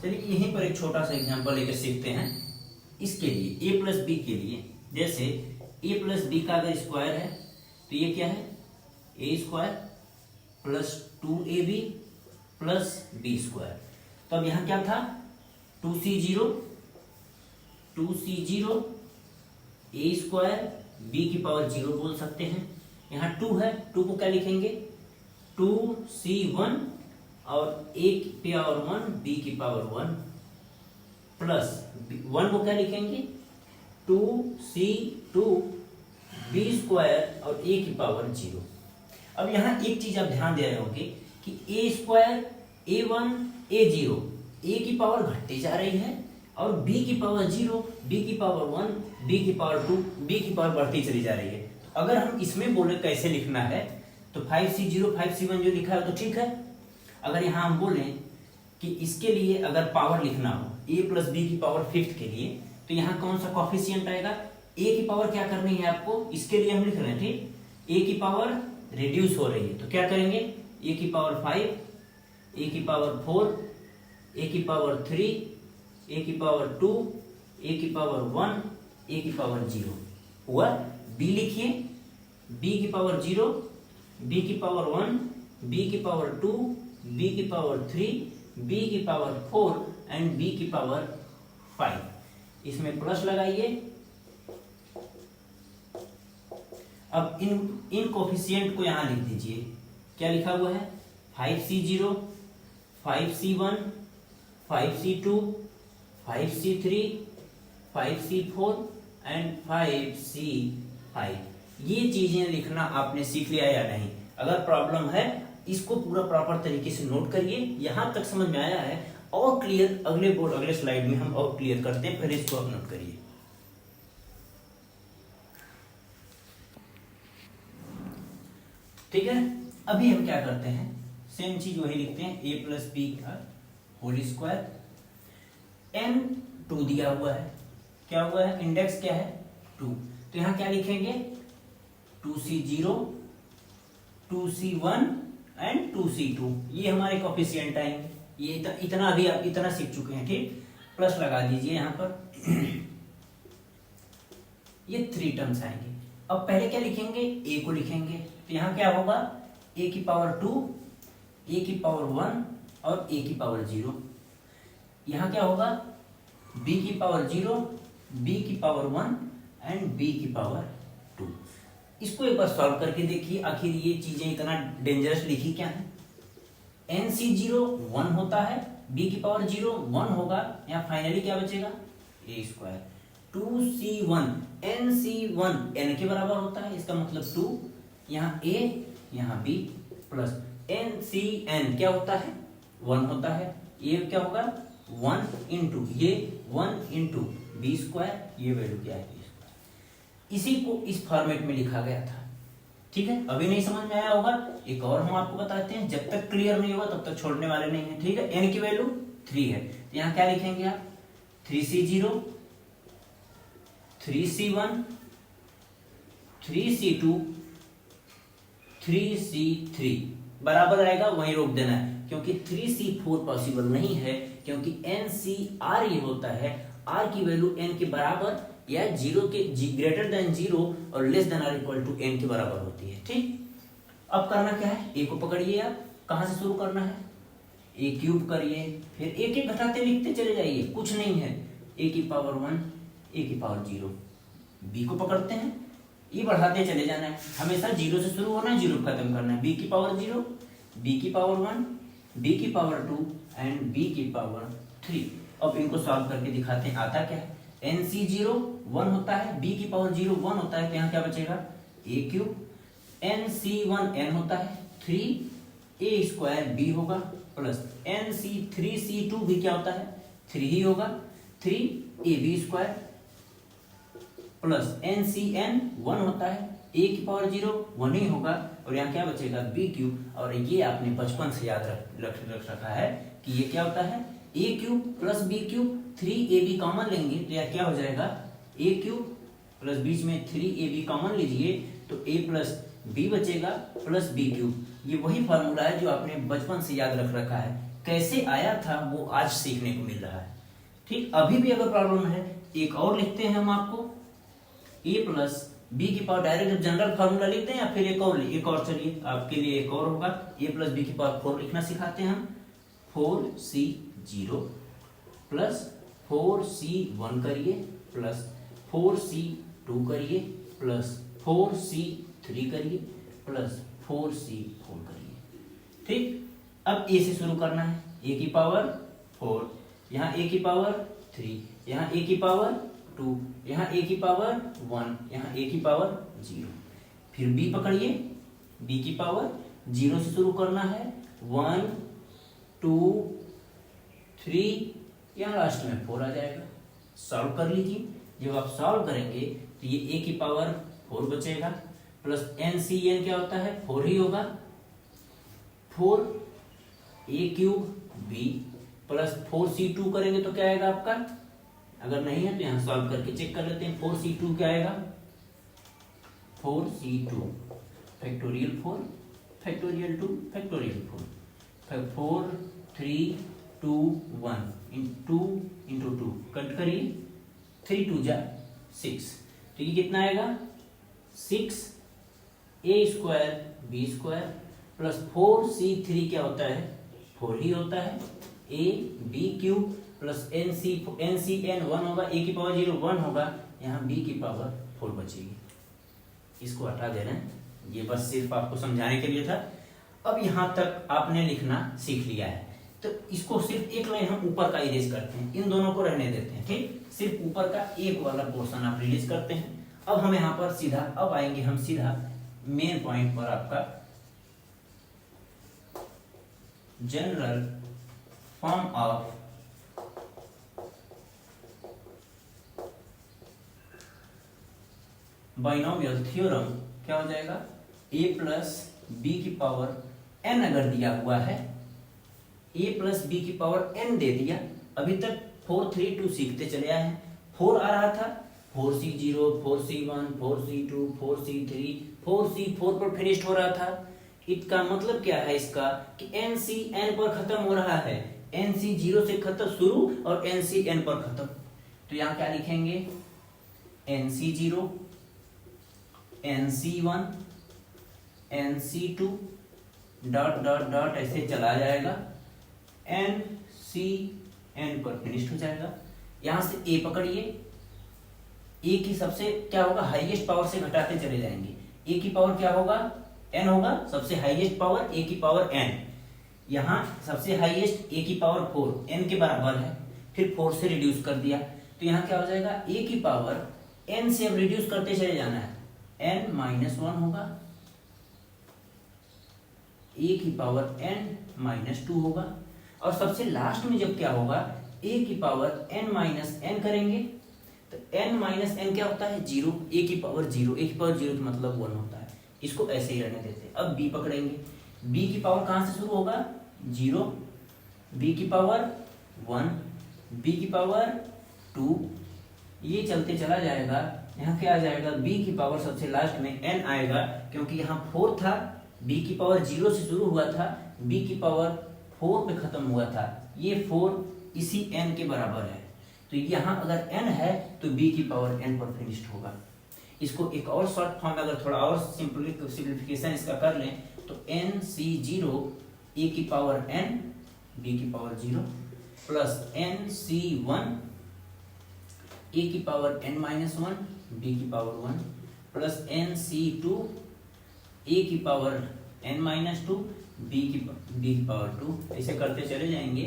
चलिए यहीं पर एक छोटा सा एग्जांपल लेकर सीखते हैं। इसके लिए a प्लस बी के लिए, जैसे a प्लस बी का अगर स्क्वायर है तो ये क्या है a square plus 2ab plus B square. तो अब यहाँ क्या था 2c0 a स्क्वायर b की पावर 0 बोल सकते हैं। यहाँ 2 है, 2 को क्या लिखेंगे 2c1 और a की पावर 1 b की पावर 1 प्लस 1 को क्या लिखेंगे 2c2 b स्क्वायर और a की पावर 0। अब यहाँ एक चीज आप ध्यान दे रहे होंगे कि a square a1 a0 a की पावर घटती जा रही है और b की पावर 0 b की पावर 1 b की पावर 2 b की पावर बढ़ती चली जा रही है। अगर हम इसमें बोले कैसे लिखना है तो 5c0 5c1 जो लिखा है तो ठीक है। अगर यहाँ हम बोलें कि इसके लिए अगर पावर लिखना हो a प्लस बी की पावर 5th के लिए, तो यहाँ कौन सा कॉफिशिएंट आएगा, a की पावर क्या करनी है आपको, इसके लिए हम लिख रहे हैं ठीक, a की पावर रिड्यूस हो रही है तो क्या करेंगे a की पावर 5, a की पावर 4, a की पावर 3, a की पावर 2, a की पावर 1, a की पावर 0 हुआ। b लिखिए b की पावर 0, b की पावर 1, b की पावर 2, b की पावर 3, b की पावर 4 एंड b की पावर 5। इसमें प्लस लगाइए। अब इन कोफिशिएंट को यहां लिख दीजिए, क्या लिखा हुआ है 5c0 5c1 5c2 5c3 5c4 and 5c5। ये चीजें लिखना आपने सीख लिया या नहीं, अगर प्रॉब्लम है इसको पूरा प्रॉपर तरीके से नोट करिए। यहां तक समझ में आया है और क्लियर अगले बोर्ड अगले स्लाइड में हम और क्लियर करते हैं, फिर इसको आप नोट करिए। ठीक है, अभी हम क्या करते हैं सेम चीज वही लिखते हैं a प्लस बी का होल स्क्वायर, n 2 दिया हुआ है, क्या हुआ है इंडेक्स क्या है 2, तो यहां क्या लिखेंगे 2c0 2c1 एंड 2c2, ये हमारे कोफिशिएंट आएंगे। ये इतना अभी आप इतना सीख चुके हैं ठीक, प्लस लगा दीजिए यहां पर ये 3 टर्म्स आएंगे। अब पहले क्या लिखेंगे a को लिखेंगे, तो यहां क्या होगा a की पावर 2, a की पावर 1 और a की पावर 0। यहां क्या होगा b की पावर 0, b की पावर 1 एंड b की पावर 2। इसको एक बार सॉल्व करके देखिए आखिर ये चीजें इतना डेंजरस लिखी क्या है। nc0 1 होता है, b की पावर 0 1 होगा, यहाँ फाइनली क्या बचेगा a square 2c1 nc1 n के बराबर होता है, इसका मतलब 2, यहाँ a यहाँ b प्लस ncn क्या होता है 1 होता है, ये क्या होगा 1 इंटू ये 1 इंटू बी स्क्वायर, ये वैल्यू क्या है बी स्क्वायर। इसी को इस फॉर्मेट में लिखा गया था। ठीक है, अभी नहीं समझ में आया होगा, एक और हम आपको बताते हैं, जब तक क्लियर नहीं होगा तब तक छोड़ने वाले नहीं है। ठीक है, n की वैल्यू 3 है, तो यहाँ क्या लिखेंगे आप, 3c0 3c1 3c2 3c3 बराबर आएगा, वहीं रोक देना है, क्योंकि 3c4 पॉसिबल नहीं है, क्योंकि NCR ये होता है, R की वैल्यू n के बराबर या जीरो के ग्रेटर देन 0 और less than or equal to n के बराबर होती है। ठीक, अब करना क्या है, a को पकड़िए, आप कहां से शुरू करना है, a क्यूब करिए, फिर एक एक घटाते लिखते चले जाइए, कुछ नहीं है, a की पावर 1 a की पावर 0, b को पकड़ते हैं, ये बढ़ाते चले जाना है, हमेशा 0 से शुरू होना है, 0 खत्म करना है, b की पावर 0 b की पावर 1 b की पावर 2 एंड b की पावर 3। अब इनको सॉल्व करके दिखाते हैं, आता क्या है, NC0 1 होता है, b की पावर 0 1 होता है, तो यहाँ क्या बचेगा, a क्यूब, NC1 n होता है, 3a स्क्वायर b होगा, प्लस NC3C2 भी क्या होता है, 3 ही होगा, 3ab स्क्वायर, प्लस NCN 1 होता है, a की पावर 0 1 ही होगा, और यहाँ क्या बचेगा, b क्यूब, और ये आपने बचपन से याद रख रखा है कि ये क्या होता है, a cube plus b cube, 3ab common लेंगे तो यह क्या हो जाएगा, a क्यूब प्लस बीच में 3ab कॉमन लीजिए तो a प्लस b बचेगा प्लस b क्यूब। ये वही फॉर्मूला है जो आपने बचपन से याद रख रखा है, कैसे आया था वो आज सीखने को मिल रहा है। ठीक, अभी भी अगर प्रॉब्लम है एक और लिखते हैं हम आपको, a प्लस b की पावर, डायरेक्ट जनरल फार्मूला लिखते हैं या फिर एक और चलिए आपके लिए एक और होगा, a प्लस b की पावर 4 लिखना सिखाते हैं हम, 4c0 प्लस 4c1 करिए प्लस 4c2 करिए प्लस 4c3 करिए प्लस 4c4 करिए। ठीक, अब a से शुरू करना है, a की पावर 4, यहाँ a की पावर 3, यहाँ a की पावर 2, यहाँ a की पावर 1, यहाँ a की पावर 0, फिर b पकड़िए, b की पावर 0 से शुरू करना है, 1 2 3, यहाँ लास्ट में 4 आ जाएगा, सॉल्व कर लीजिए। जब आप सॉल्व करेंगे तो ये a की पावर 4 बचेगा, प्लस NCN क्या होता है, 4 ही होगा, 4 a cube b plus 4c2 करेंगे तो क्या आएगा आपका, अगर नहीं है तो यहाँ सॉल्व करके चेक कर लेते हैं, 4c2 क्या आएगा, 4c2 factorial 4 factorial 2 factorial 4, 4 3 2 1 2 into 2 cut करिए, 3 2 जा 6, तो ये कितना आएगा, 6a square b square plus 4c3 क्या होता है, 4 ही होता है, a b cube plus NCN 1 होगा, a की पावर 0 1 होगा, यहाँ b की पावर 4 बचेगी, इसको हटा देना है, ये बस सिर्फ आपको समझाने के लिए था। अब यहाँ तक आपने लिखना सीख लिया है, तो इसको सिर्फ एक लाइन हम ऊपर का इरेज करते हैं, इन दोनों को रहने देते हैं। ठीक, सिर्फ ऊपर का एक वाला पोर्शन आप रिलीज करते हैं। अब हम यहाँ पर सीधा, अब आएंगे हम सीधा मेन पॉइंट पर, आपका general form of binomial theorem क्या हो जाएगा, a प्लस बी की पावर n अगर दिया हुआ है, a प्लस बी की पावर n दे दिया, अभी तक 4 3 2 सीखते चले आए हैं, 4 आ रहा था, 4c0 4c1 4c2 4c3 4c4 पर फिनिश्ड हो रहा था। इसका मतलब क्या है इसका, कि NC n पर खत्म हो रहा है, NC 0 से खत्म शुरू और NC n पर खत्म, तो यहाँ क्या लिखेंगे, NC0 NC1 NC2 dot dot dot ऐसे चला जाएगा, NCN पर फिनिश्ड हो जाएगा। यहां से a पकड़िए, a की सबसे क्या होगा, हाईएस्ट पावर से घटाते चले जाएंगे, a की पावर क्या होगा, n होगा, सबसे हाईएस्ट पावर a की पावर n, यहाँ सबसे हाईएस्ट a की पावर 4 n के बराबर है, फिर 4 से रिड्यूस कर दिया, तो यहाँ क्या हो जाएगा, a की पावर n से अब रिड्यूस करते चले जाना है, n माइनस 1 होगा, a की पावर n माइनस 2 होगा, और सबसे लास्ट में जब क्या होगा, a की पावर n माइनस n करेंगे तो n माइनस n क्या होता है, 0, a की पावर 0, a की पावर 0 का मतलब 1 होता है, इसको ऐसे ही रहने देते हैं। अब b पकड़ेंगे, b की पावर कहाँ से शुरू होगा, 0, b की पावर 1, b की पावर 2, ये चलते चला जाएगा, यहाँ क्या आ जाएगा, b की पावर सबसे लास्ट में n आएगा, क्योंकि यहाँ 4 था, b की पावर 0 से शुरू हुआ था, b की पावर 4 पे खत्म हुआ था, ये 4 इसी n के बराबर है, तो यहाँ अगर n है तो b की पावर n पर फिनिश्ड होगा। इसको एक और शॉर्ट फॉर्म में अगर थोड़ा और सिंप्लीफिकेशन इसका कर लें तो nc0 a की पावर n b की पावर 0 प्लस nc1 a की पावर n-1 b की पावर 1 प्लस nc2 a की पावर n-2 b की पावर 2, ऐसे करते चले जाएंगे।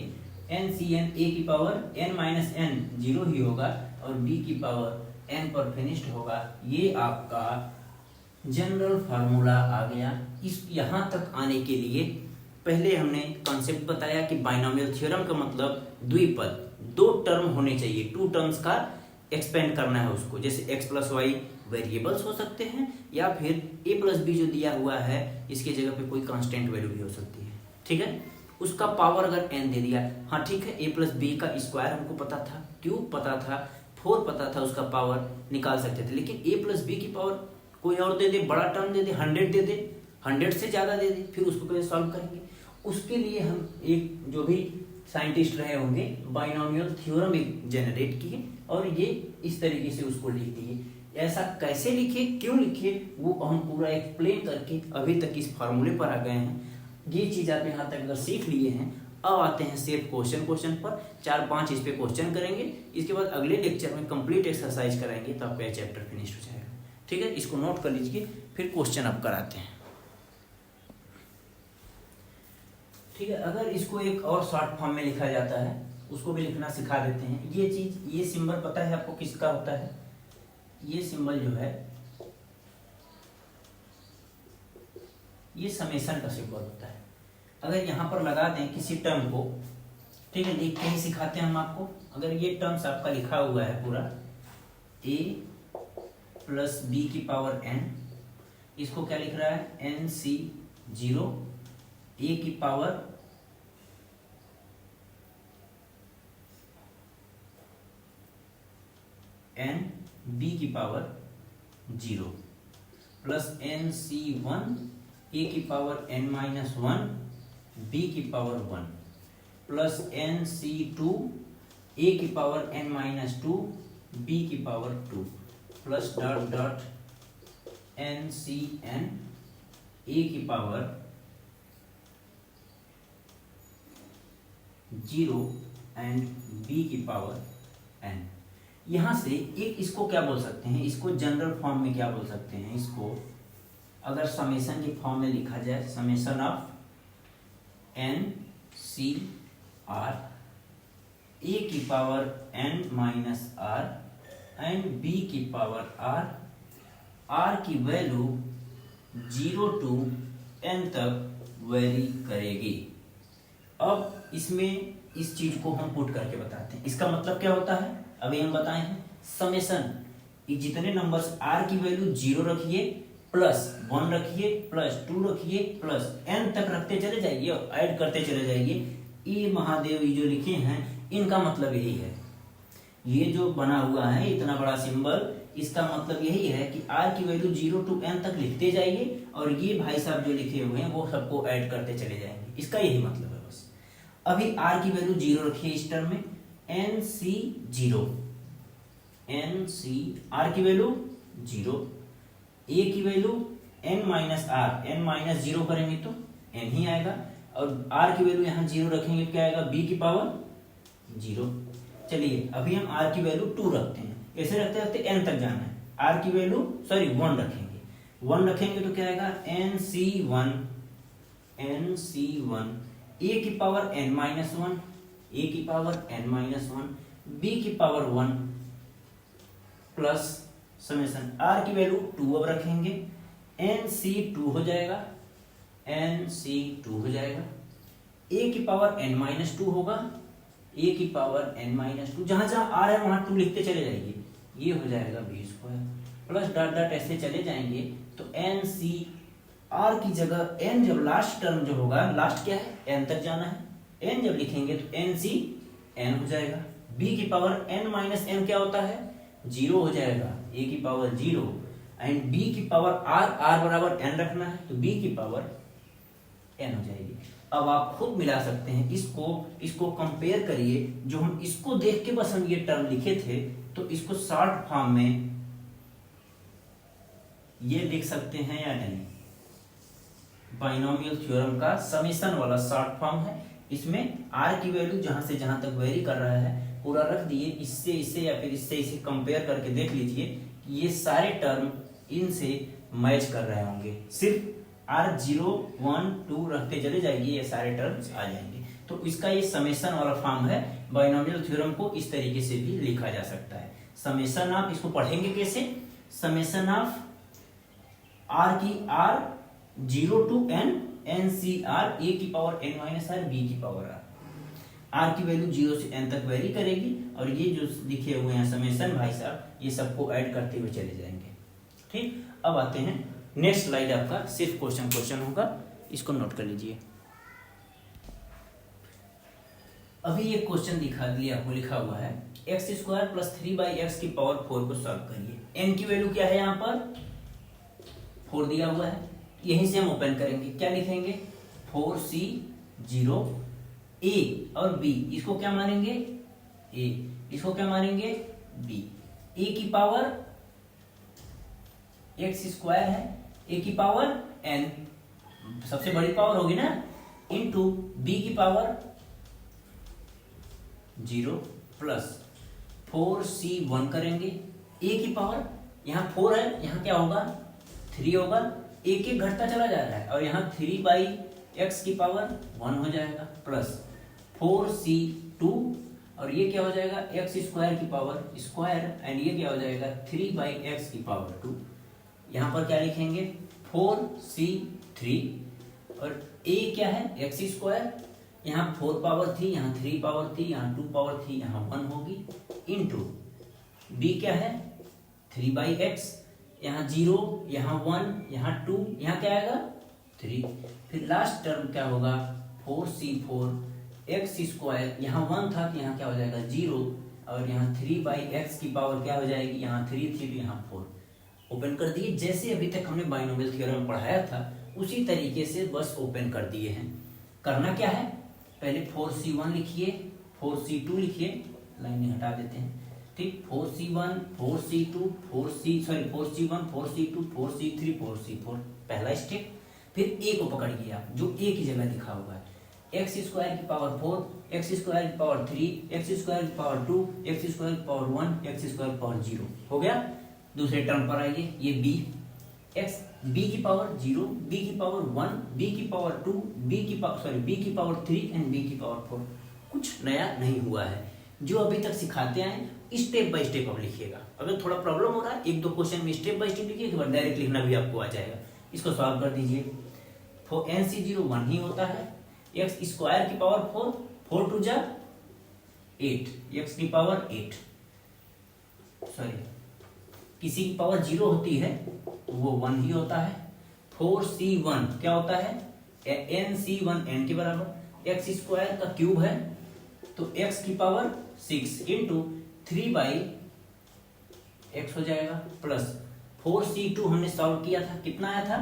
ncn a की पावर n-n 0 ही होगा और b की पावर n पर फिनिश्ड होगा। ये आपका जनरल फार्मूला आ गया। इस यहाँ तक आने के लिए पहले हमने कॉन्सेप्ट बताया कि बाइनोमियल थ्योरम का मतलब द्विपद, 2 टर्म होने चाहिए, 2 टर्म्स का एक्सपेंड करना है उसको, जैसे x प्लस वाई वेरिएबल्स हो सकते हैं या फिर a प्लस बी जो दिया हुआ है इसके जगह पे कोई कांस्टेंट वैल्यू भी हो सकती है, ठीक है। उसका पावर अगर n दे दिया, हाँ ठीक है, a प्लस बी का स्क्वायर हमको पता था, क्यूब पता था, 4 पता था, उसका पावर निकाल सकते थे, लेकिन a प्लस बी की पावर कोई और दे दे, बड़ा टर्म दे दे, 100 दे दे, 100 से ज़्यादा दे दे, फिर उसको कैसे सॉल्व करेंगे। उसके लिए हम एक जो भी साइंटिस्ट रहे होंगे बाइनोमियल थ्योरम एक जनरेट किए और ये इस तरीके से उसको लिख दिए। ऐसा कैसे लिखे, क्यों लिखे, वो हम पूरा एक्सप्लेन करके अभी तक इस फार्मूले पर आ गए हैं। ये चीज़ आप यहाँ तक अगर सीख लिए हैं, अब आते हैं सिर्फ क्वेश्चन पर 4-5 इस पे क्वेश्चन करेंगे, इसके बाद अगले लेक्चर में कंप्लीट एक्सरसाइज कराएंगे तो आपका चैप्टर फिनिश हो जाएगा, ठीक है। इसको नोट कर लीजिए, फिर क्वेश्चन अब कराते हैं, ठीक है। अगर इसको एक और शॉर्ट फॉर्म में लिखा जाता है उसको भी लिखना सिखा देते हैं। ये चीज, ये सिंबल पता है आपको किसका होता है, ये सिंबल जो है ये समेशन का सिंबल होता है। अगर यहाँ पर लगा दें किसी टर्म को, ठीक है, लिख के ही सिखाते हैं हम आपको। अगर ये टर्म्स आपका लिखा हुआ है पूरा a प्लस बी की पावर n, इसको क्या लिख रहा है, nc0 a की पावर n b की पावर 0 प्लस nc1 a की पावर n-1 b की पावर 1 प्लस nc2 a की पावर n-2 b की power 2 plus dot dot ncn a की पावर 0 एंड b की पावर n। यहाँ से एक इसको क्या बोल सकते हैं, इसको जनरल फॉर्म में क्या बोल सकते हैं, इसको अगर समेशन के फॉर्म में लिखा जाए, summation of n c r a की पावर n-r एंड b की पावर r की वैल्यू 0 to n तक वेरी करेगी। अब इसमें इस चीज को हम पुट करके बताते हैं। इसका मतलब क्या होता है, अभी हम बताए हैं, समेशन जितने नंबर्स r की वैल्यू 0 रखिए, प्लस 1 रखिए, प्लस 2 रखिए, प्लस n तक रखते चले जाइए और ऐड करते चले जाइए। ये महादेव ये जो लिखे हैं इनका मतलब यही है, ये जो बना हुआ है इतना बड़ा सिंबल, इसका मतलब यही है कि r की वैल्यू 0 to n तक लिखते जाइए और ये भाई साहब जो लिखे हुए हैं वो सबको ऐड करते चले जाएंगे, इसका यही मतलब है बस। अभी r की वैल्यू 0 रखिए इस टर्म में, nc0 r की वैल्यू 0, a की वैल्यू n-0 करेंगे तो n ही आएगा और r की वैल्यू यहाँ 0 रखेंगे तो क्या आएगा, b की पावर 0। चलिए अभी हम r की वैल्यू 2 रखते हैं, ऐसे रखते रखते n तक जाना है, r की वैल्यू 1 रखेंगे, 1 रखेंगे तो क्या आएगा, nc1 a की पावर n-1, a की पावर n-1, b की पावर 1 प्लस समेशन r की वैल्यू 2 अब रखेंगे, nc2 हो जाएगा, nc2 हो जाएगा, a की पावर n-2 होगा, a की पावर n-2, जहां जहां r है वहां 2 लिखते चले जाइए, ये हो जाएगा b square plus dot dot ऐसे चले जाएंगे तो nc आर की जगह एन, जब लास्ट टर्म जो होगा, लास्ट क्या है, एन तक जाना है, एन जब लिखेंगे तो एन सी एन हो जाएगा। बी की पावर एन माइनस एन क्या होता है, जीरो हो जाएगा, ए की पावर जीरो, एंड बी की पावर आर, आर बराबर एन रखना है तो बी की पावर एन हो जाएगी। अब आप खुद मिला सकते हैं इसको कंपेयर करिए, जो हम इसको देख के बस हम ये टर्म लिखे थे, तो इसको शॉर्ट फॉर्म में ये लिख सकते हैं या नहीं। बाइनोमियल थ्योरम का समेशन वाला शॉर्ट फॉर्म है, इसमें आर की वैल्यू जहां से जहां तक वेरी कर रहा है पूरा रख दिए, इससे इससे या फिर इससे इसे कंपेयर करके देख लीजिए कि ये सारे टर्म इनसे मैच कर रहे होंगे, सिर्फ आर 0 1 2 रखते चले जाएंगे, ये सारे टर्म्स आ जाएंगे। तो इसका ये समेशन वाला फॉर्म है। बाइनोमियल थ्योरम को इस तरीके से भी लिखा जा सकता है। समेशन ऑफ, इसको पढ़ेंगे कैसे, समेशन ऑफ आर की R 0 to N N C R, A की power N minus R, B की पावर आर। आर की वैल्यू 0 से एन तक वेरी करेगी, और ये जो लिखे हुए हैं समेशन भाई साहब, ये सबको ऐड करते हुए चले जाएंगे। ठीक, अब आते हैं नेक्स्ट स्लाइड, आपका सिर्फ क्वेश्चन होगा, इसको नोट कर लीजिए। अभी ये क्वेश्चन दिखा दिया, आपको लिखा हुआ है एक्स स्क्वायर प्लस 3/x की पावर 4 को सॉल्व करिए। एन की वैल्यू क्या है, यहाँ पर 4 दिया हुआ है, यहीं से हम ओपन करेंगे, क्या लिखेंगे 4c 0 ए और बी, इसको क्या मानेंगे ए, इसको क्या मानेंगे बी। ए की पावर एक्स स्क्वायर है, ए की पावर एन सबसे बड़ी पावर होगी ना, इनटू बी की पावर 0 प्लस 4c1 करेंगे। ए की पावर यहाँ 4 है, यहाँ क्या होगा 3 होगा, एक एक घटता चला जा रहा है, और यहाँ 3/x की पावर 1 हो जाएगा, प्लस 4c2, और ये क्या हो जाएगा एक्स स्क्वायर की पावर स्क्वायर, एंड ये क्या हो जाएगा 3/x की पावर 2। यहाँ पर क्या लिखेंगे 4c3, और a क्या है एक्स स्क्वायर, यहाँ 4 पावर थी, यहाँ 3 पावर थी, यहाँ 2 पावर थी, यहाँ 1 होगी, इनटू b क्या है 3/x, यहाँ 0, यहाँ 1, यहाँ 2, यहाँ क्या आएगा 3, फिर लास्ट टर्म क्या होगा 4c4 एक्स स्क्वायर, यहाँ 1 था तो यहाँ क्या हो जाएगा 0, और यहाँ 3/x की पावर क्या हो जाएगी, यहाँ 3 थी तो यहाँ 4। ओपन कर दिए, जैसे अभी तक हमने बाइनोमियल थ्योरम में पढ़ाया था उसी तरीके से बस ओपन कर दिए हैं। करना क्या है, पहले 4c1 लिखिए, 4c2 लिखिए, लाइन हटा देते हैं, ठीक, 4c1 4c2 4c1 4c2 4c3 4c4, पहला स्टेप। फिर ए को पकड़िए आप, जो ए की जगह लिखा हुआ है, एक्स स्क्वायर की पावर 4, एक्स स्क्वायर की पावर 3, एक्स स्क्वायर की पावर 2, एक्स स्क्वायर की पावर 1, एक्स स्क्वायर की पावर 0 हो गया। दूसरे टर्म पर आइए, ये बी, एक्स बी की पावर 0, बी की पावर 1, बी की पावर 2, बी की पावर 3 एंड बी की पावर 4। कुछ नया नहीं हुआ है, जो अभी तक सिखाते आए स्टेप बाय स्टेप अब लिखिएगा। अगर थोड़ा प्रॉब्लम हो रहा है एक दो क्वेश्चन में स्टेप बाय स्टेप लिखिए, डायरेक्ट लिखना भी आपको आ जाएगा। इसको सॉल्व कर दीजिए, NC0 1 ही होता है, एक्स स्क्वायर की पावर 4, 4 टू जा 8, एक्स की पावर 8, सॉरी किसी की पावर 0 होती है तो वो 1 ही होता है। 4c1 क्या होता है NC1 n के बराबर, एक्स स्क्वायर का क्यूब है तो x की पावर 6 इंटू 3/x हो जाएगा, प्लस 4c2 हमने सॉल्व किया था, कितना आया था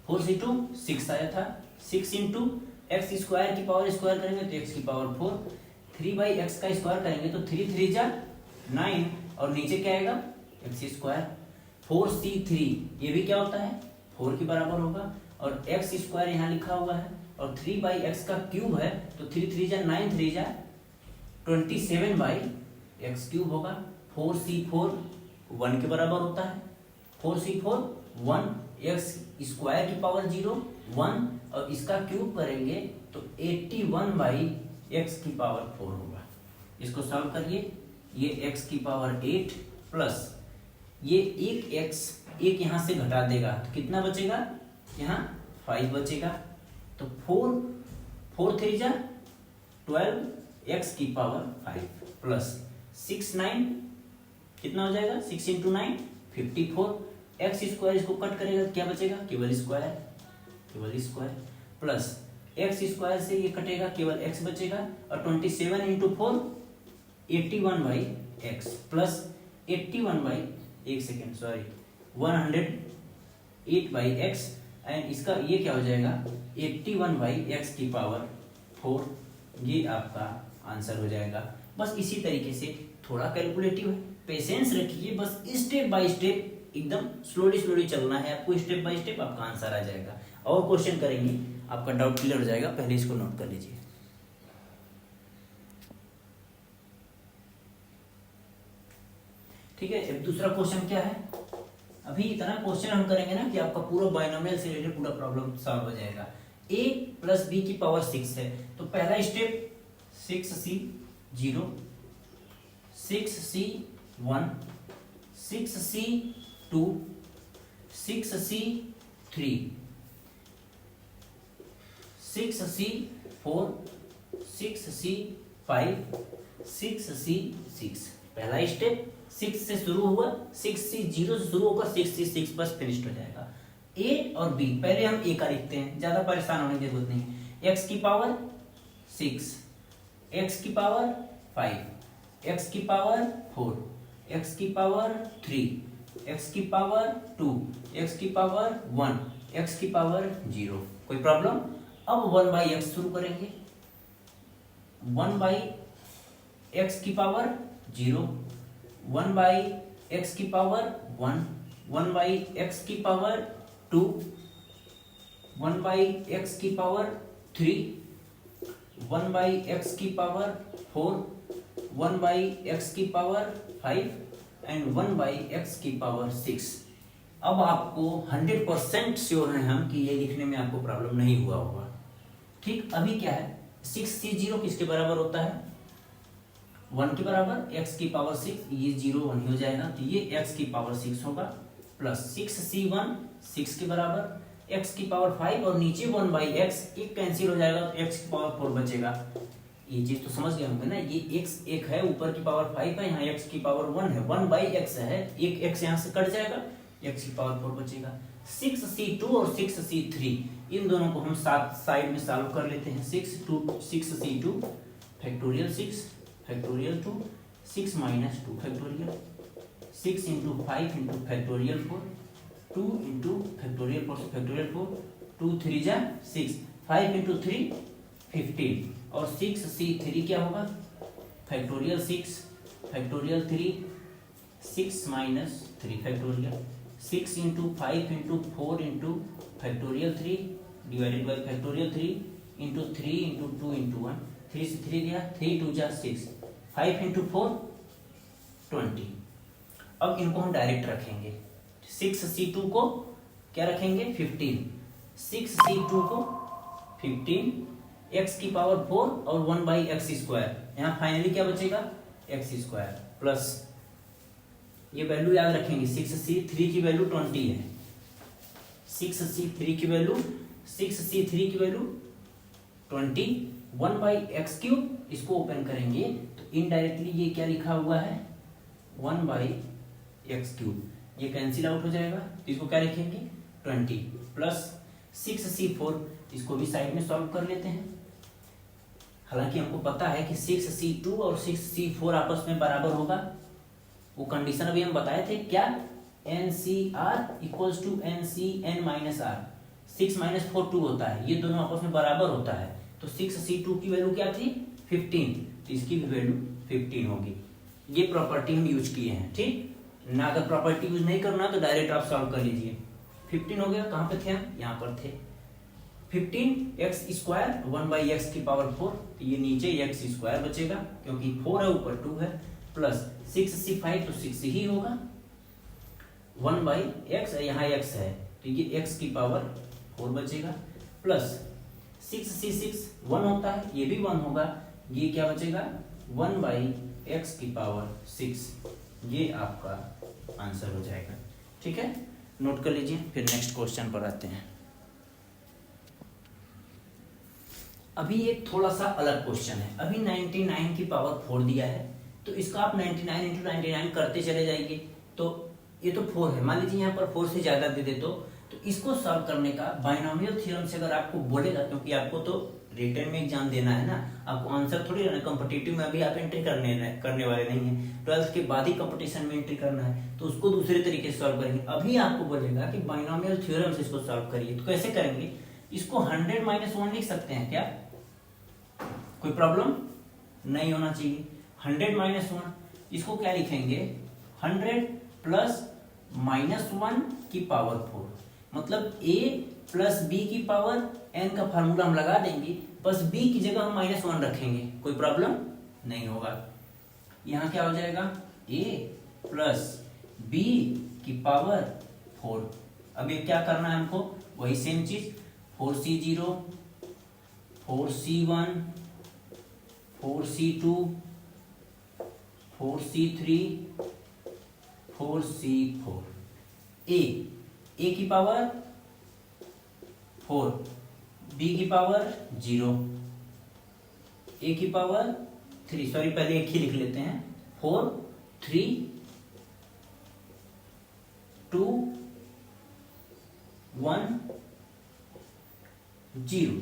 4c2 6 आया था, 6 इंटू एक्स स्क्वायर की पावर स्क्वायर करेंगे तो x की पावर 4, 3/x का स्क्वायर करेंगे तो 3 3 जा 9, और नीचे क्या आएगा एक्स स्क्वायर। 4c3 ये भी क्या होता है 4 के बराबर होगा, और एक्स स्क्वायर यहाँ लिखा हुआ है, और 3/x का क्यूब है तो 3 3 जा 9, 3 जा 27/x क्यूब होगा। 4c4 1 के बराबर होता है, 4c4 1, एक्स स्क्वायर की पावर 0 1, और इसका क्यूब करेंगे तो 81/x की पावर 4 होगा। इसको सॉल्व करिए, ये x की पावर 8 प्लस ये एक x एक यहाँ से घटा देगा तो कितना बचेगा, यहाँ 5 बचेगा, तो 4 3 जा 12, x की पावर 5 प्लस 6 9 कितना हो जाएगा 6 इंटू 9 54, एक्स स्क्वायर इसको कट करेगा क्या बचेगा, केवल स्क्वायर, केवल स्क्वायर, प्लस एक्स स्क्वायर से ये कटेगा, केवल एक्स बचेगा, और 27 into 4 81 by X plus 81 by, एक second sorry, 108 by X, and इसका ये क्या हो जाएगा 81 बाई एक्स की पावर 4। ये आपका आंसर हो जाएगा। बस इसी तरीके से थोड़ा कैलकुलेटिव है, पेशेंस रखिए, बस स्टेप बाय स्टेप एकदम स्लोली स्लोली चलना है आपको, स्टेप बाय स्टेप आपका आंसर आ जाएगा। और क्वेश्चन करेंगे, आपका डाउट क्लियर हो जाएगा, पहले इसको नोट कर लीजिए। ठीक है, अब दूसरा क्वेश्चन क्या है, अभी इतना क्वेश्चन हम करेंगे ना कि आपका पूरा बाइनोमियल से रिलेटेड पूरा प्रॉब्लम सॉल्व हो जाएगा। a प्लस बी की पावर 6 है, तो पहला step 6c 0, 6c 1, 6c 2, 6c 3, 6c 4, 6c 5, 6c 6। पहला स्टेप 6 से शुरू हुआ, 6c 0 से शुरू होकर 6c 6 बस फिनिश्ड हो जाएगा। a और b, पहले हम a का लिखते हैं, ज्यादा परेशान होने की जरूरत नहीं। x की पावर 6, x की पावर 5, x की पावर 4, x की पावर 3, x की पावर 2, x की पावर 1, x की पावर 0। कोई प्रॉब्लम? अब 1 बाई एक्स शुरू करेंगे, 1 बाई एक्स की पावर 0, 1 बाई एक्स की पावर 1, 1 बाई एक्स की पावर 2, 1 बाई एक्स की पावर 3, 1 बाई एक्स की पावर 4, 1 बाई एक्स की पावर 5 एंड 1 बाई एक्स की पावर 6। अब आपको 100% श्योर है हम कि ये लिखने में आपको प्रॉब्लम नहीं हुआ होगा। ठीक, अभी क्या है 6c0 किसके बराबर होता है, 1 के बराबर, x की पावर 6, ये 0 1 ही हो जाएगा, तो ये x की पावर 6 होगा, प्लस 6c1 6 के बराबर, x की पावर 5 और नीचे 1 बाई एक्स, एक कैंसिल हो जाएगा तो x की पावर 4 बचेगा। ये चीज तो समझ गए होंगे ना, ये x एक है, ऊपर की पावर 5 है, यहाँ x की पावर 1 है, 1 बाई एक्स है, एक x यहाँ से कट जाएगा, x की पावर 4 बचेगा। 6c2 और 6c3 इन दोनों को हम साथ साइड में सॉल्व कर लेते हैं। 6c2 factorial 6 factorial 2, 6 minus 2 factorial, 6 into 5 into factorial 4, 2 into factorial 4 से फैक्टोरियल 4, 2 3 जा 6, 5 इंटू 3 15, और 6c3 क्या होगा factorial 6 factorial 3, 6 minus 3 factorial, 6 into 5 into 4 into factorial 3 divided by factorial 3 into 3 into 2 into 1, 3 से 3 गया, 3 2 जा 6, 5 इंटू 4 20। अब इनको हम डायरेक्ट रखेंगे, 6c2 को क्या रखेंगे 15, 6c2 को 15, x की पावर 4 और 1 बाई एक्स स्क्वायर, यहाँ फाइनली क्या बचेगा एक्स स्क्वायर, प्लस ये वैल्यू याद रखेंगे, 6c3 की वैल्यू 20 है, 6c3 की वैल्यू 20, 1 बाई एक्स क्यूब, इसको ओपन करेंगे तो इनडायरेक्टली ये क्या लिखा हुआ है 1 बाई एक्स क्यूब, ये कैंसिल आउट हो जाएगा, तो इसको क्या लिखेंगे 20 प्लस 6c4, इसको भी साइड में सॉल्व कर लेते हैं। हालांकि हमको पता है कि 6c2 और 6c4 आपस में बराबर होगा, वो कंडीशन अभी हम बताए थे क्या, NCR equals to NCN minus R, 6 minus 4 2 होता है, ये दोनों आपस में बराबर होता है, तो 6c2 की वैल्यू क्या थी 15, तो इसकी भी वैल्यू 15 होगी। ये प्रॉपर्टी हम यूज किए हैं, ठीक ना, अगर प्रॉपर्टी यूज नहीं करना तो डायरेक्ट आप सॉल्व कर लीजिए। 15 हो गया, कहाँ पे थे हम, यहाँ पर थे, 15 एक्स स्क्वायर 1 बाई एक्स की पावर 4, तो ये नीचे एक्स स्क्वायर बचेगा क्योंकि 4 है ऊपर 2 है, प्लस 6c5 तो 6 ही होगा, 1 बाई एक्स यहाँ एक्स है तो ये एक्स की पावर 4 बचेगा, प्लस 6c6 1 होता है, ये भी 1 होगा, ये क्या बचेगा 1 बाई एक्स की पावर 6, ये आपका आंसर हो जाएगा। ठीक है, नोट कर लीजिए, फिर नेक्स्ट क्वेश्चन पर आते हैं। अभी एक थोड़ा सा अलग क्वेश्चन है, अभी 99 की पावर 4 दिया है, तो इसका आप 99 इंटू 99 करते चले जाइए, तो ये तो 4 है, मान लीजिए यहाँ पर 4 से ज्यादा दे दे तो इसको सॉल्व करने का बाइनोमियल थ्योरम से अगर आपको बोलेगा, क्योंकि आपको तो रिटर्न में एग्जाम देना है ना, आपको आंसर थोड़ी रहना, कॉम्पिटिटिव में अभी आप एंट्री करने वाले नहीं है, 12th के बाद ही कंपटीशन में एंट्री करना है, तो उसको दूसरे तरीके से सॉल्व करेंगे। अभी आपको बोलेगा कि बाइनोमियल थ्योरम से इसको सॉल्व करिए, तो कैसे करेंगे? इसको 100 - 1 लिख सकते हैं क्या? कोई प्रॉब्लम नहीं होना चाहिए। 100 - 1 इसको क्या लिखेंगे? 100 प्लस -1 की पावर 4, मतलब a प्लस बी की पावर n का फार्मूला हम लगा देंगे, बस b की जगह हम -1 रखेंगे, कोई प्रॉब्लम नहीं होगा। यहाँ क्या हो जाएगा? a प्लस बी की पावर 4। अब ये क्या करना है हमको? वही सेम चीज, 4c0 4c1 4c2 4c3 4c4, a की पावर 4, b की पावर 0, a की पावर 3, सॉरी पहले एक ही लिख लेते हैं, 4 3 2 1 0।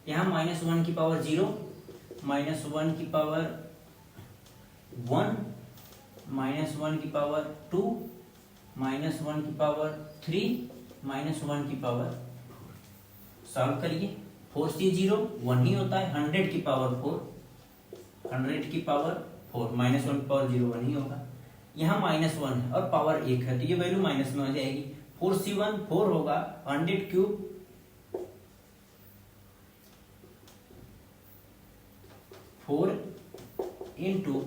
यहां -1 की पावर 0, -1 की पावर 1, -1 की पावर 2, -1 की पावर 3, -1 की पावर। सॉल्व करिए। 4c0 1 ही होता है, 100 की पावर 4, 100 की पावर 4, -1 की पावर 0 1 ही होगा। यहाँ -1 है और पावर 1 है, तो ये वैल्यू माइनस में हो जाएगी। 4c1 4 होगा, 100 क्यूब 4 इंटू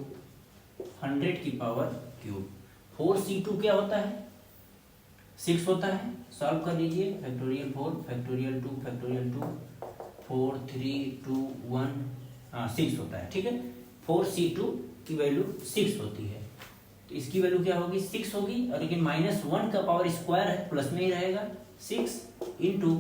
100 की पावर क्यूब। 4c2 क्या होता है? 6 होता है। सॉल्व कर लीजिए। फैक्टोरियल 4 फैक्टोरियल 2 फैक्टोरियल 2 4 3 2 1 6 होता है। ठीक है, 4c2 की वैल्यू 6 होती है, तो इसकी वैल्यू क्या होगी? 6 होगी, और लेकिन -1 का पावर स्क्वायर है, प्लस में ही रहेगा, 6 इंटू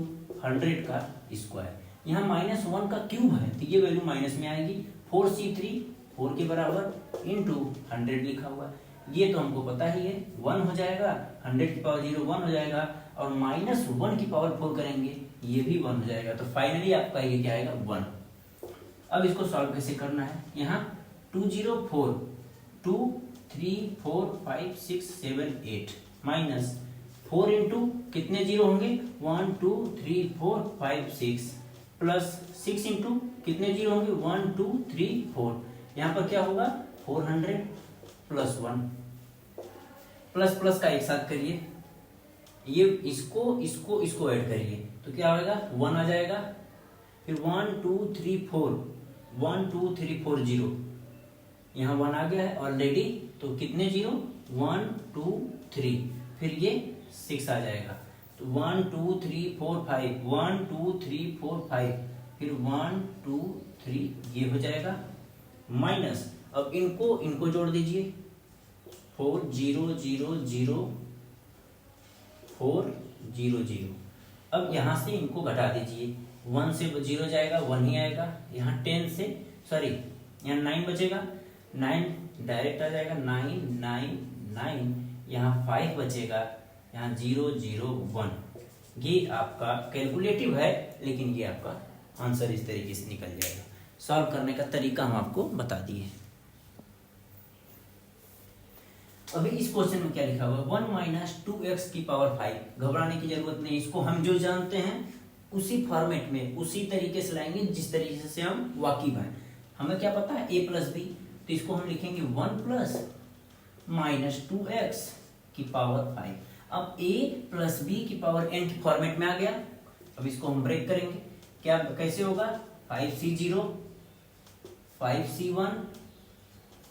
100 का स्क्वायर। यहाँ -1 का क्यूब है, तो ये वैल्यू माइनस में आएगी। 4c3 4 के बराबर इंटू 100 लिखा हुआ, ये तो हमको पता ही है, 1 हो जाएगा, 100 की पावर 0 1 हो जाएगा, और -1 की पावर 4 करेंगे, ये भी 1 हो जाएगा। तो फाइनली आपका ये क्या आएगा? 1। अब इसको सॉल्व कैसे करना है? यहाँ 2 0 4 2 3 4 5 6 7 8 माइनस 4 इंटू कितने जीरो होंगे? 1 2 3 4 5 6 प्लस 6 इंटू कितने जीरो होंगे? 1 2 3 4। यहाँ पर क्या होगा? 400 प्लस 1, प्लस प्लस का एक साथ करिए, ये इसको ऐड करिए, तो क्या होगा? 1 आ जाएगा। फिर 1 2 3 4 1 2 3 4 0, यहाँ 1 आ गया है ऑलरेडी, तो कितने जीरो? 1 2 3, फिर ये 6 आ जाएगा, तो 1 2 3 4 5 1 2 3 4 5, फिर 1 2 3, ये हो जाएगा माइनस। अब इनको जोड़ दीजिए, 4 0 0 0 4 0 0। अब यहाँ से इनको घटा दीजिए, 1 से 0 जाएगा, 1 ही आएगा। यहाँ 10 से सॉरी यहाँ 9 बचेगा, 9 डायरेक्ट आ जाएगा, 9 9 9, यहाँ 5 बचेगा, यहाँ 0 0 1। ये आपका कैलकुलेटिव है, लेकिन ये आपका आंसर इस तरीके से निकल जाएगा। सॉल्व करने का तरीका हम आपको बता दिए। अभी इस क्वेश्चन में क्या लिखा हुआ? 1 माइनस 2x की पावर 5। घबराने की जरूरत नहीं, इसको हम जो जानते हैं उसी फॉर्मेट में उसी तरीके से लाएंगे जिस तरीके से हम वाकिफ हैं। हमें क्या पता है? a प्लस बी, तो इसको हम लिखेंगे 1 प्लस माइनस 2x की पावर 5। अब a प्लस बी की पावर nth फॉर्मेट में आ गया। अब इसको हम ब्रेक करेंगे, क्या कैसे होगा? 5c0 5c1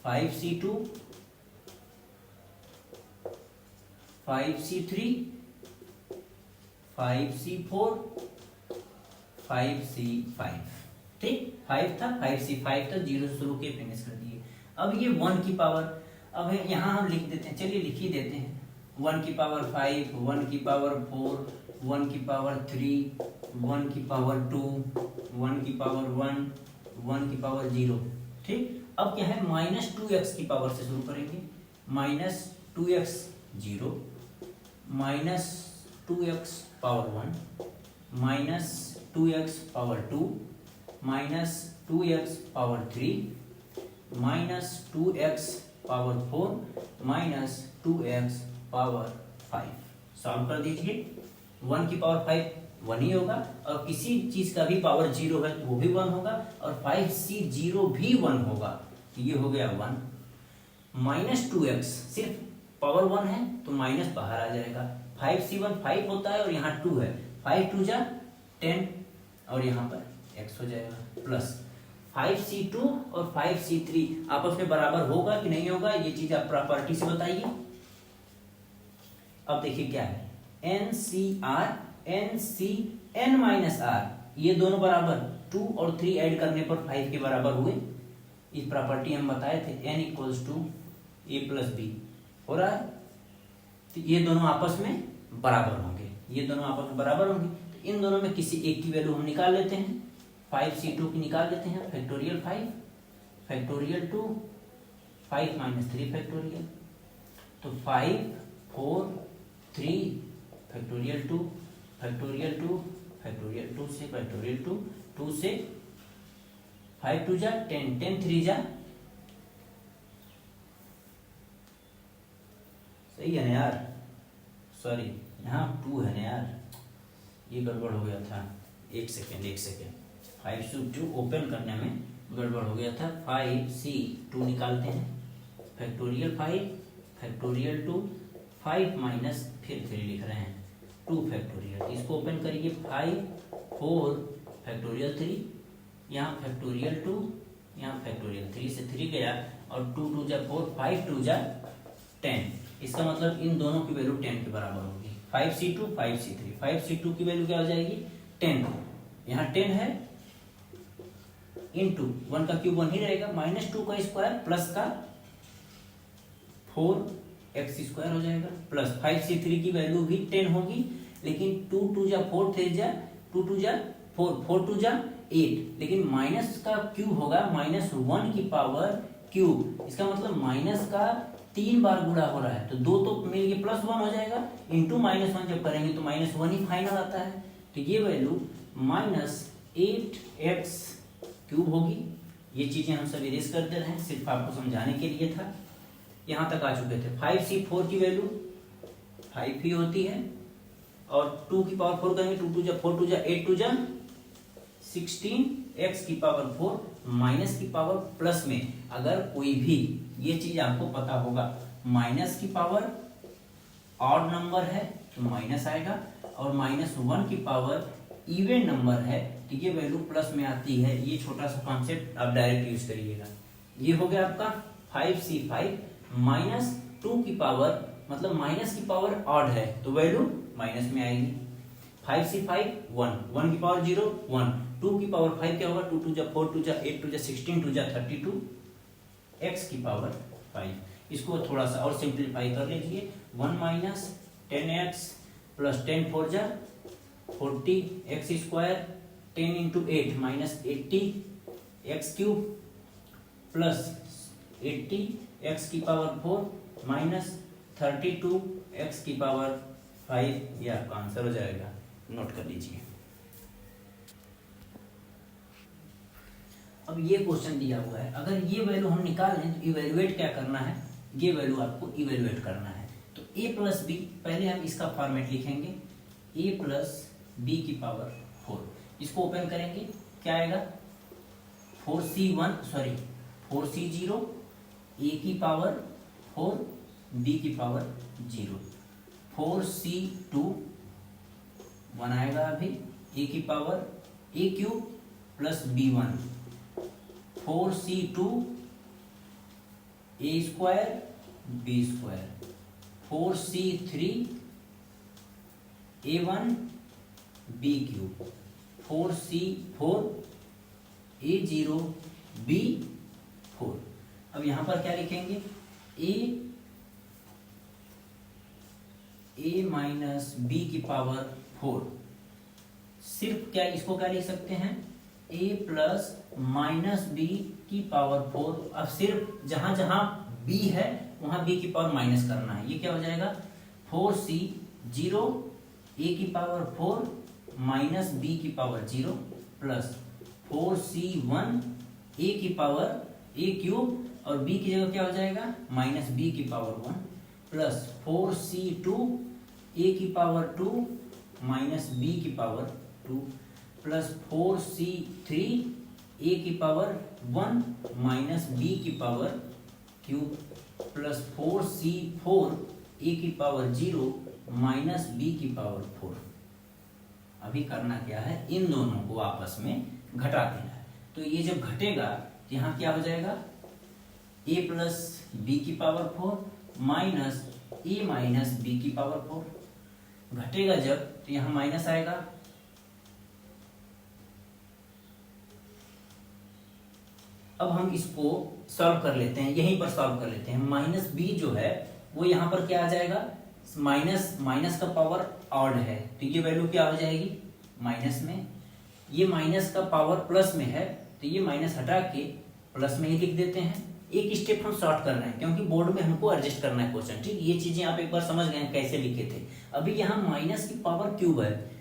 5c2 5c3 5c4 5c5। ठीक, 5 था, 5c5 था, 0 से शुरू के फिनिश कर दिए। अब ये 1 की पावर, अब यहाँ हम लिख देते हैं, चलिए लिख ही देते हैं। 1 की पावर 5 1 की पावर 4 1 की पावर 3 1 की पावर 2 1 की पावर 1 1 की पावर 0। ठीक, अब क्या है? -2x की पावर से शुरू करेंगे, -2x 0 minus 2x power 1 minus 2x power 2 minus 2x power 3 minus 2x power 4 minus 2x power 5। Solve कर दीजिए। 1 की पावर 5 1 ही होगा, और किसी चीज का भी पावर 0 है तो वो भी 1 होगा, और 5c0 भी 1 होगा, तो ये हो गया 1। माइनस 2x सिर्फ पावर 1 है तो माइनस बाहर आ जाएगा। 5c1 5 होता है और यहाँ 2 है, 5 2 जा 10 और यहाँ पर x हो जाएगा, प्लस 5c2 और 5c3 आपस में बराबर होगा कि नहीं होगा, ये चीज आप प्रॉपर्टी से बताइए। अब देखिए क्या है, NCR NCn माइनस r, ये दोनों बराबर 2 और 3 ऐड करने पर 5 के बराबर हुए। इस प्रॉपर्टी हम बताए थे, n equals to a plus B हो रहा है, तो ये दोनों आपस में बराबर होंगे, ये दोनों आपस में बराबर होंगे, तो इन दोनों में किसी एक की वैल्यू हम निकाल लेते हैं। 5c2 की निकाल लेते हैं, फैक्टोरियल 5 फैक्टोरियल 2 5 माइनस 3 फैक्टोरियल, तो 5 4 3 फैक्टोरियल 2 फैक्टोरियल 2 फैक्टोरियल 2 से फैक्टोरियल 2 2 से 5 2 जा 10 10 3 जा, सही है ना यार, सॉरी यहाँ 2 है ना यार, ये गड़बड़ हो गया था, एक सेकेंड 5 से 2 ओपन करने में गड़बड़ हो गया था। 5c2 निकालते हैं, फैक्टोरियल 5 फैक्टोरियल 2 5 माइनस फिर 3 लिख रहे हैं 2 फैक्टोरियल, इसको ओपन करिए 5 4 फैक्टोरियल 3, यहाँ फैक्टोरियल 2 यहाँ फैक्टोरियल 3 से 3 गया, और 2 2 जा 4 5 2 जा 10, इसका मतलब इन दोनों की वैल्यू 10 के बराबर होगी। 5c2 5c3, 5c2 की वैल्यू क्या हो जाएगी 10, यहाँ 10 है इंटू 1 का क्यूब 1 ही रहेगा, माइनस 2 का स्क्वायर प्लस का 4x स्क्वायर हो जाएगा, प्लस 5c3 की वैल्यू भी 10 होगी, लेकिन 2 2 जा 4 3 जा 2 2 जा 4 4 2 जा 8, लेकिन माइनस का क्यूब होगा माइनस 1 की पावर क्यूब, इसका मतलब माइनस का 3 बार गुणा हो रहा है, तो 2 तो मिल के प्लस 1 हो जाएगा, इंटू माइनस 1 जब करेंगे तो माइनस 1 ही फाइनल आता है, तो ये वैल्यू माइनस 8x क्यूब होगी। ये चीजें हम सब इरेज कर दे रहे हैं, सिर्फ आपको समझाने के लिए था। यहाँ तक आ चुके थे। 5c4 की वैल्यू 5 ही होती है, और 2 की पावर 4 करेंगे, 2 2 जा 4 2 जा 8 2 जा 16 x की पावर 4 माइनस की पावर प्लस में, अगर कोई भी ये चीज आपको पता होगा, माइनस की पावर ऑड नंबर है तो माइनस आएगा, और माइनस 1 की पावर इवन नंबर है तो ये वैल्यू प्लस में आती है। ये छोटा सा कॉन्सेप्ट आप डायरेक्ट यूज करिएगा। ये हो गया आपका 5c5 माइनस 2 की पावर, मतलब माइनस की पावर ऑड है तो वैल्यू माइनस में आएगी। 5c5 1 1 की पावर 0 1 2 की पावर 5 क्या होगा 2 2 जा 4 2 जा 8 2 जा 16 2 जा 32 x की पावर 5। इसको थोड़ा सा और सिंप्लीफाई कर लीजिए, 1 माइनस 10x प्लस 10 4 जा 40 x square 10 into 8 minus 80 x cube plus 80 x की पावर 4 माइनस 32 x की पावर 5, ये आपका आंसर हो जाएगा, नोट कर लीजिए। अब ये क्वेश्चन दिया हुआ है, अगर ये वैल्यू हम निकाल लें तो इवेल्युएट क्या करना है, ये वैल्यू आपको इवेल्युएट करना है। तो a प्लस बी, पहले हम इसका फॉर्मेट लिखेंगे, a प्लस बी की पावर 4, इसको ओपन करेंगे क्या आएगा 4c0 a की पावर 4 b की पावर 0, 4c2 1 आएगा अभी a की power a cube plus b1, 4c2 a square b square, 4c3 a1 b cube, 4c4 a0 b4। अब यहां पर क्या लिखेंगे a माइनस बी की पावर 4, सिर्फ क्या इसको क्या लिख सकते हैं a प्लस माइनस बी की पावर 4। अब सिर्फ जहां जहां b है वहां b की पावर माइनस करना है, ये क्या हो जाएगा 4c 0 a की पावर 4 माइनस b की पावर 0 प्लस 4c1 a की पावर a क्यूब और b की जगह क्या हो जाएगा माइनस b की पावर 1 प्लस 4c2 a की पावर 2 माइनस b की पावर 2 प्लस 4c3 a की पावर 1 माइनस b की power cube plus 4c4 a की पावर 0 माइनस b की पावर 4। अभी करना क्या है, इन दोनों को आपस में घटा देना है। तो ये जब घटेगा तो यहाँ क्या हो जाएगा a प्लस बी की power 4 minus a minus B की पावर 4। घटेगा जब तो यहाँ माइनस आएगा, अब हम इसको सॉल्व कर लेते हैं, यहीं पर सॉल्व कर लेते हैं। माइनस बी जो है वो यहाँ पर क्या आ जाएगा, माइनस माइनस का पावर ऑड है तो ये वैल्यू क्या हो जाएगी माइनस में। ये माइनस का पावर प्लस में है तो ये माइनस हटा के प्लस में ही लिख देते हैं। एक स्टेप हम शॉर्ट कर रहे हैं क्योंकि बोर्ड में हमको एडजस्ट करना है क्वेश्चन, ठीक। ये चीजें आप एक बार समझ गए हैं कैसे लिखे थे। अभी यहाँ माइनस की पावर क्यूब है,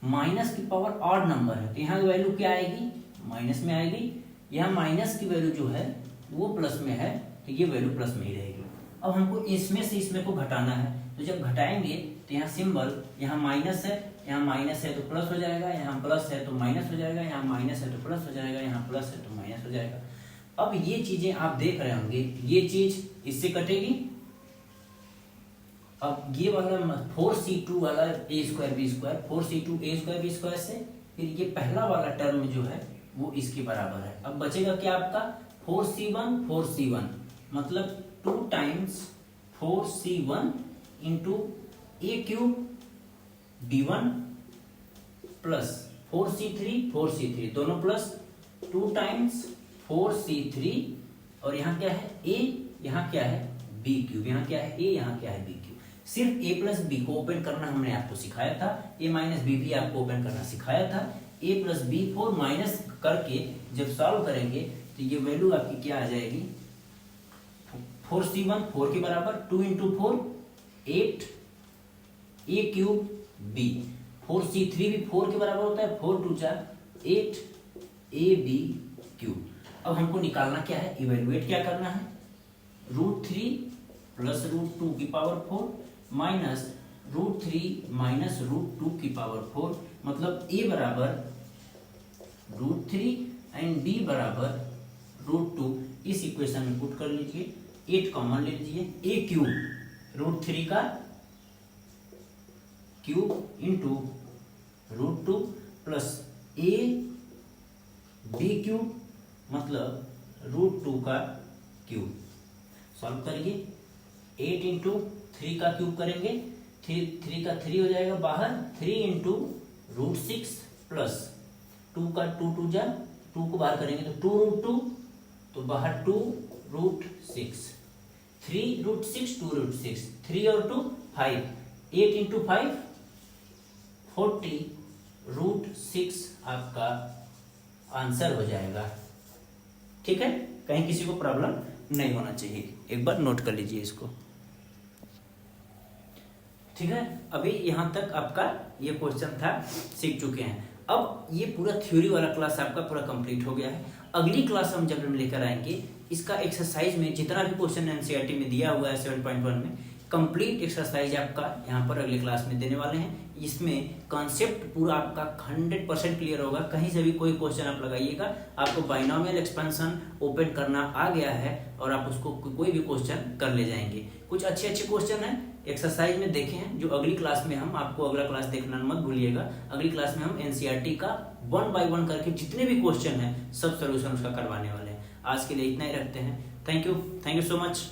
माइनस की पावर ऑड नंबर है तो यहाँ वैल्यू क्या आएगी माइनस में आएगी। यहाँ माइनस की वैल्यू जो है वो प्लस में है तो ये वैल्यू प्लस में ही रहेगी। अब हमको इसमें से इसमें को घटाना है तो जब घटाएंगे तो यहाँ सिंबल, यहाँ माइनस है, यहाँ माइनस है तो प्लस हो जाएगा, यहाँ प्लस है तो माइनस हो जाएगा, यहाँ माइनस है तो प्लस हो जाएगा, यहाँ प्लस है तो माइनस हो जाएगा। अब ये चीजें आप देख रहे होंगे, ये चीज इससे कटेगी। अब ये वाला 4c2 वाला a square B square, 4c2 a square B square से फिर ये पहला वाला टर्म जो है वो इसके बराबर है। अब बचेगा क्या आपका 4c1 मतलब 2 times 4c1 into a cube b1 plus 4c3 दोनों प्लस 2 टाइम्स 4c3 और यहाँ क्या है a, यहाँ क्या है b क्यूब, यहाँ क्या है a, यहाँ क्या है b क्यूब। सिर्फ a प्लस बी को ओपन करना हमने आपको सिखाया था, a माइनस बी भी आपको ओपन करना सिखाया था। a प्लस बी 4 माइनस करके जब सॉल्व करेंगे तो ये वैल्यू आपकी क्या आ जाएगी 4c1 4 के बराबर 2 into 4 8 a cube b, 4c3 भी 4 के बराबर होता है, 4 2 4 8 a b क्यूब। अब हमको निकालना क्या है, इवेल्युएट क्या करना है, √3 प्लस √2 की पावर 4 माइनस √3 माइनस √2 की पावर 4 मतलब a बराबर √3 एंड b बराबर √2। इस इक्वेशन में पुट कर लीजिए, 8 कॉमन ले लीजिए, a क्यूब √3 का cube into √2 plus a b cube मतलब √2 का क्यूब। सॉल्व करिए, 8 इंटू 3 का क्यूब करेंगे, 3 का 3 हो जाएगा बाहर, 3 इंटू √6 प्लस 2 का 2 2 जा 2 को बाहर करेंगे तो 2 √2 तो बाहर 2 √6 3 √6 2 √6 3 और 2 5 8 इंटू 5 40 √6 आपका आंसर हो जाएगा। ठीक है, कहीं किसी को प्रॉब्लम नहीं होना चाहिए, एक बार नोट कर लीजिए इसको। ठीक है, अभी यहां तक आपका ये क्वेश्चन था, सीख चुके हैं। अब ये पूरा थ्योरी वाला क्लास आपका पूरा कंप्लीट हो गया है। अगली क्लास हम जब लेकर आएंगे इसका एक्सरसाइज में जितना भी क्वेश्चन एनसीईआरटी में दिया हुआ है 7.1 में कंप्लीट एक्सरसाइज आपका यहाँ पर अगले क्लास में देने वाले हैं। इसमें कॉन्सेप्ट पूरा आपका 100% क्लियर होगा, कहीं से भी कोई क्वेश्चन आप लगाइएगा, आपको बाइनोमियल एक्सपेंशन ओपन करना आ गया है और आप उसको कोई भी क्वेश्चन कर ले जाएंगे। कुछ अच्छे क्वेश्चन हैं एक्सरसाइज में देखे हैं जो अगली क्लास में हम आपको अगला क्लास देखना मत भूलिएगा। अगली क्लास में हम एनसीईआरटी का 1 बाय 1 करके जितने भी क्वेश्चन हैं सब सोल्यूशन उसका करवाने वाले हैं। आज के लिए इतना ही रखते हैं। Thank you so much.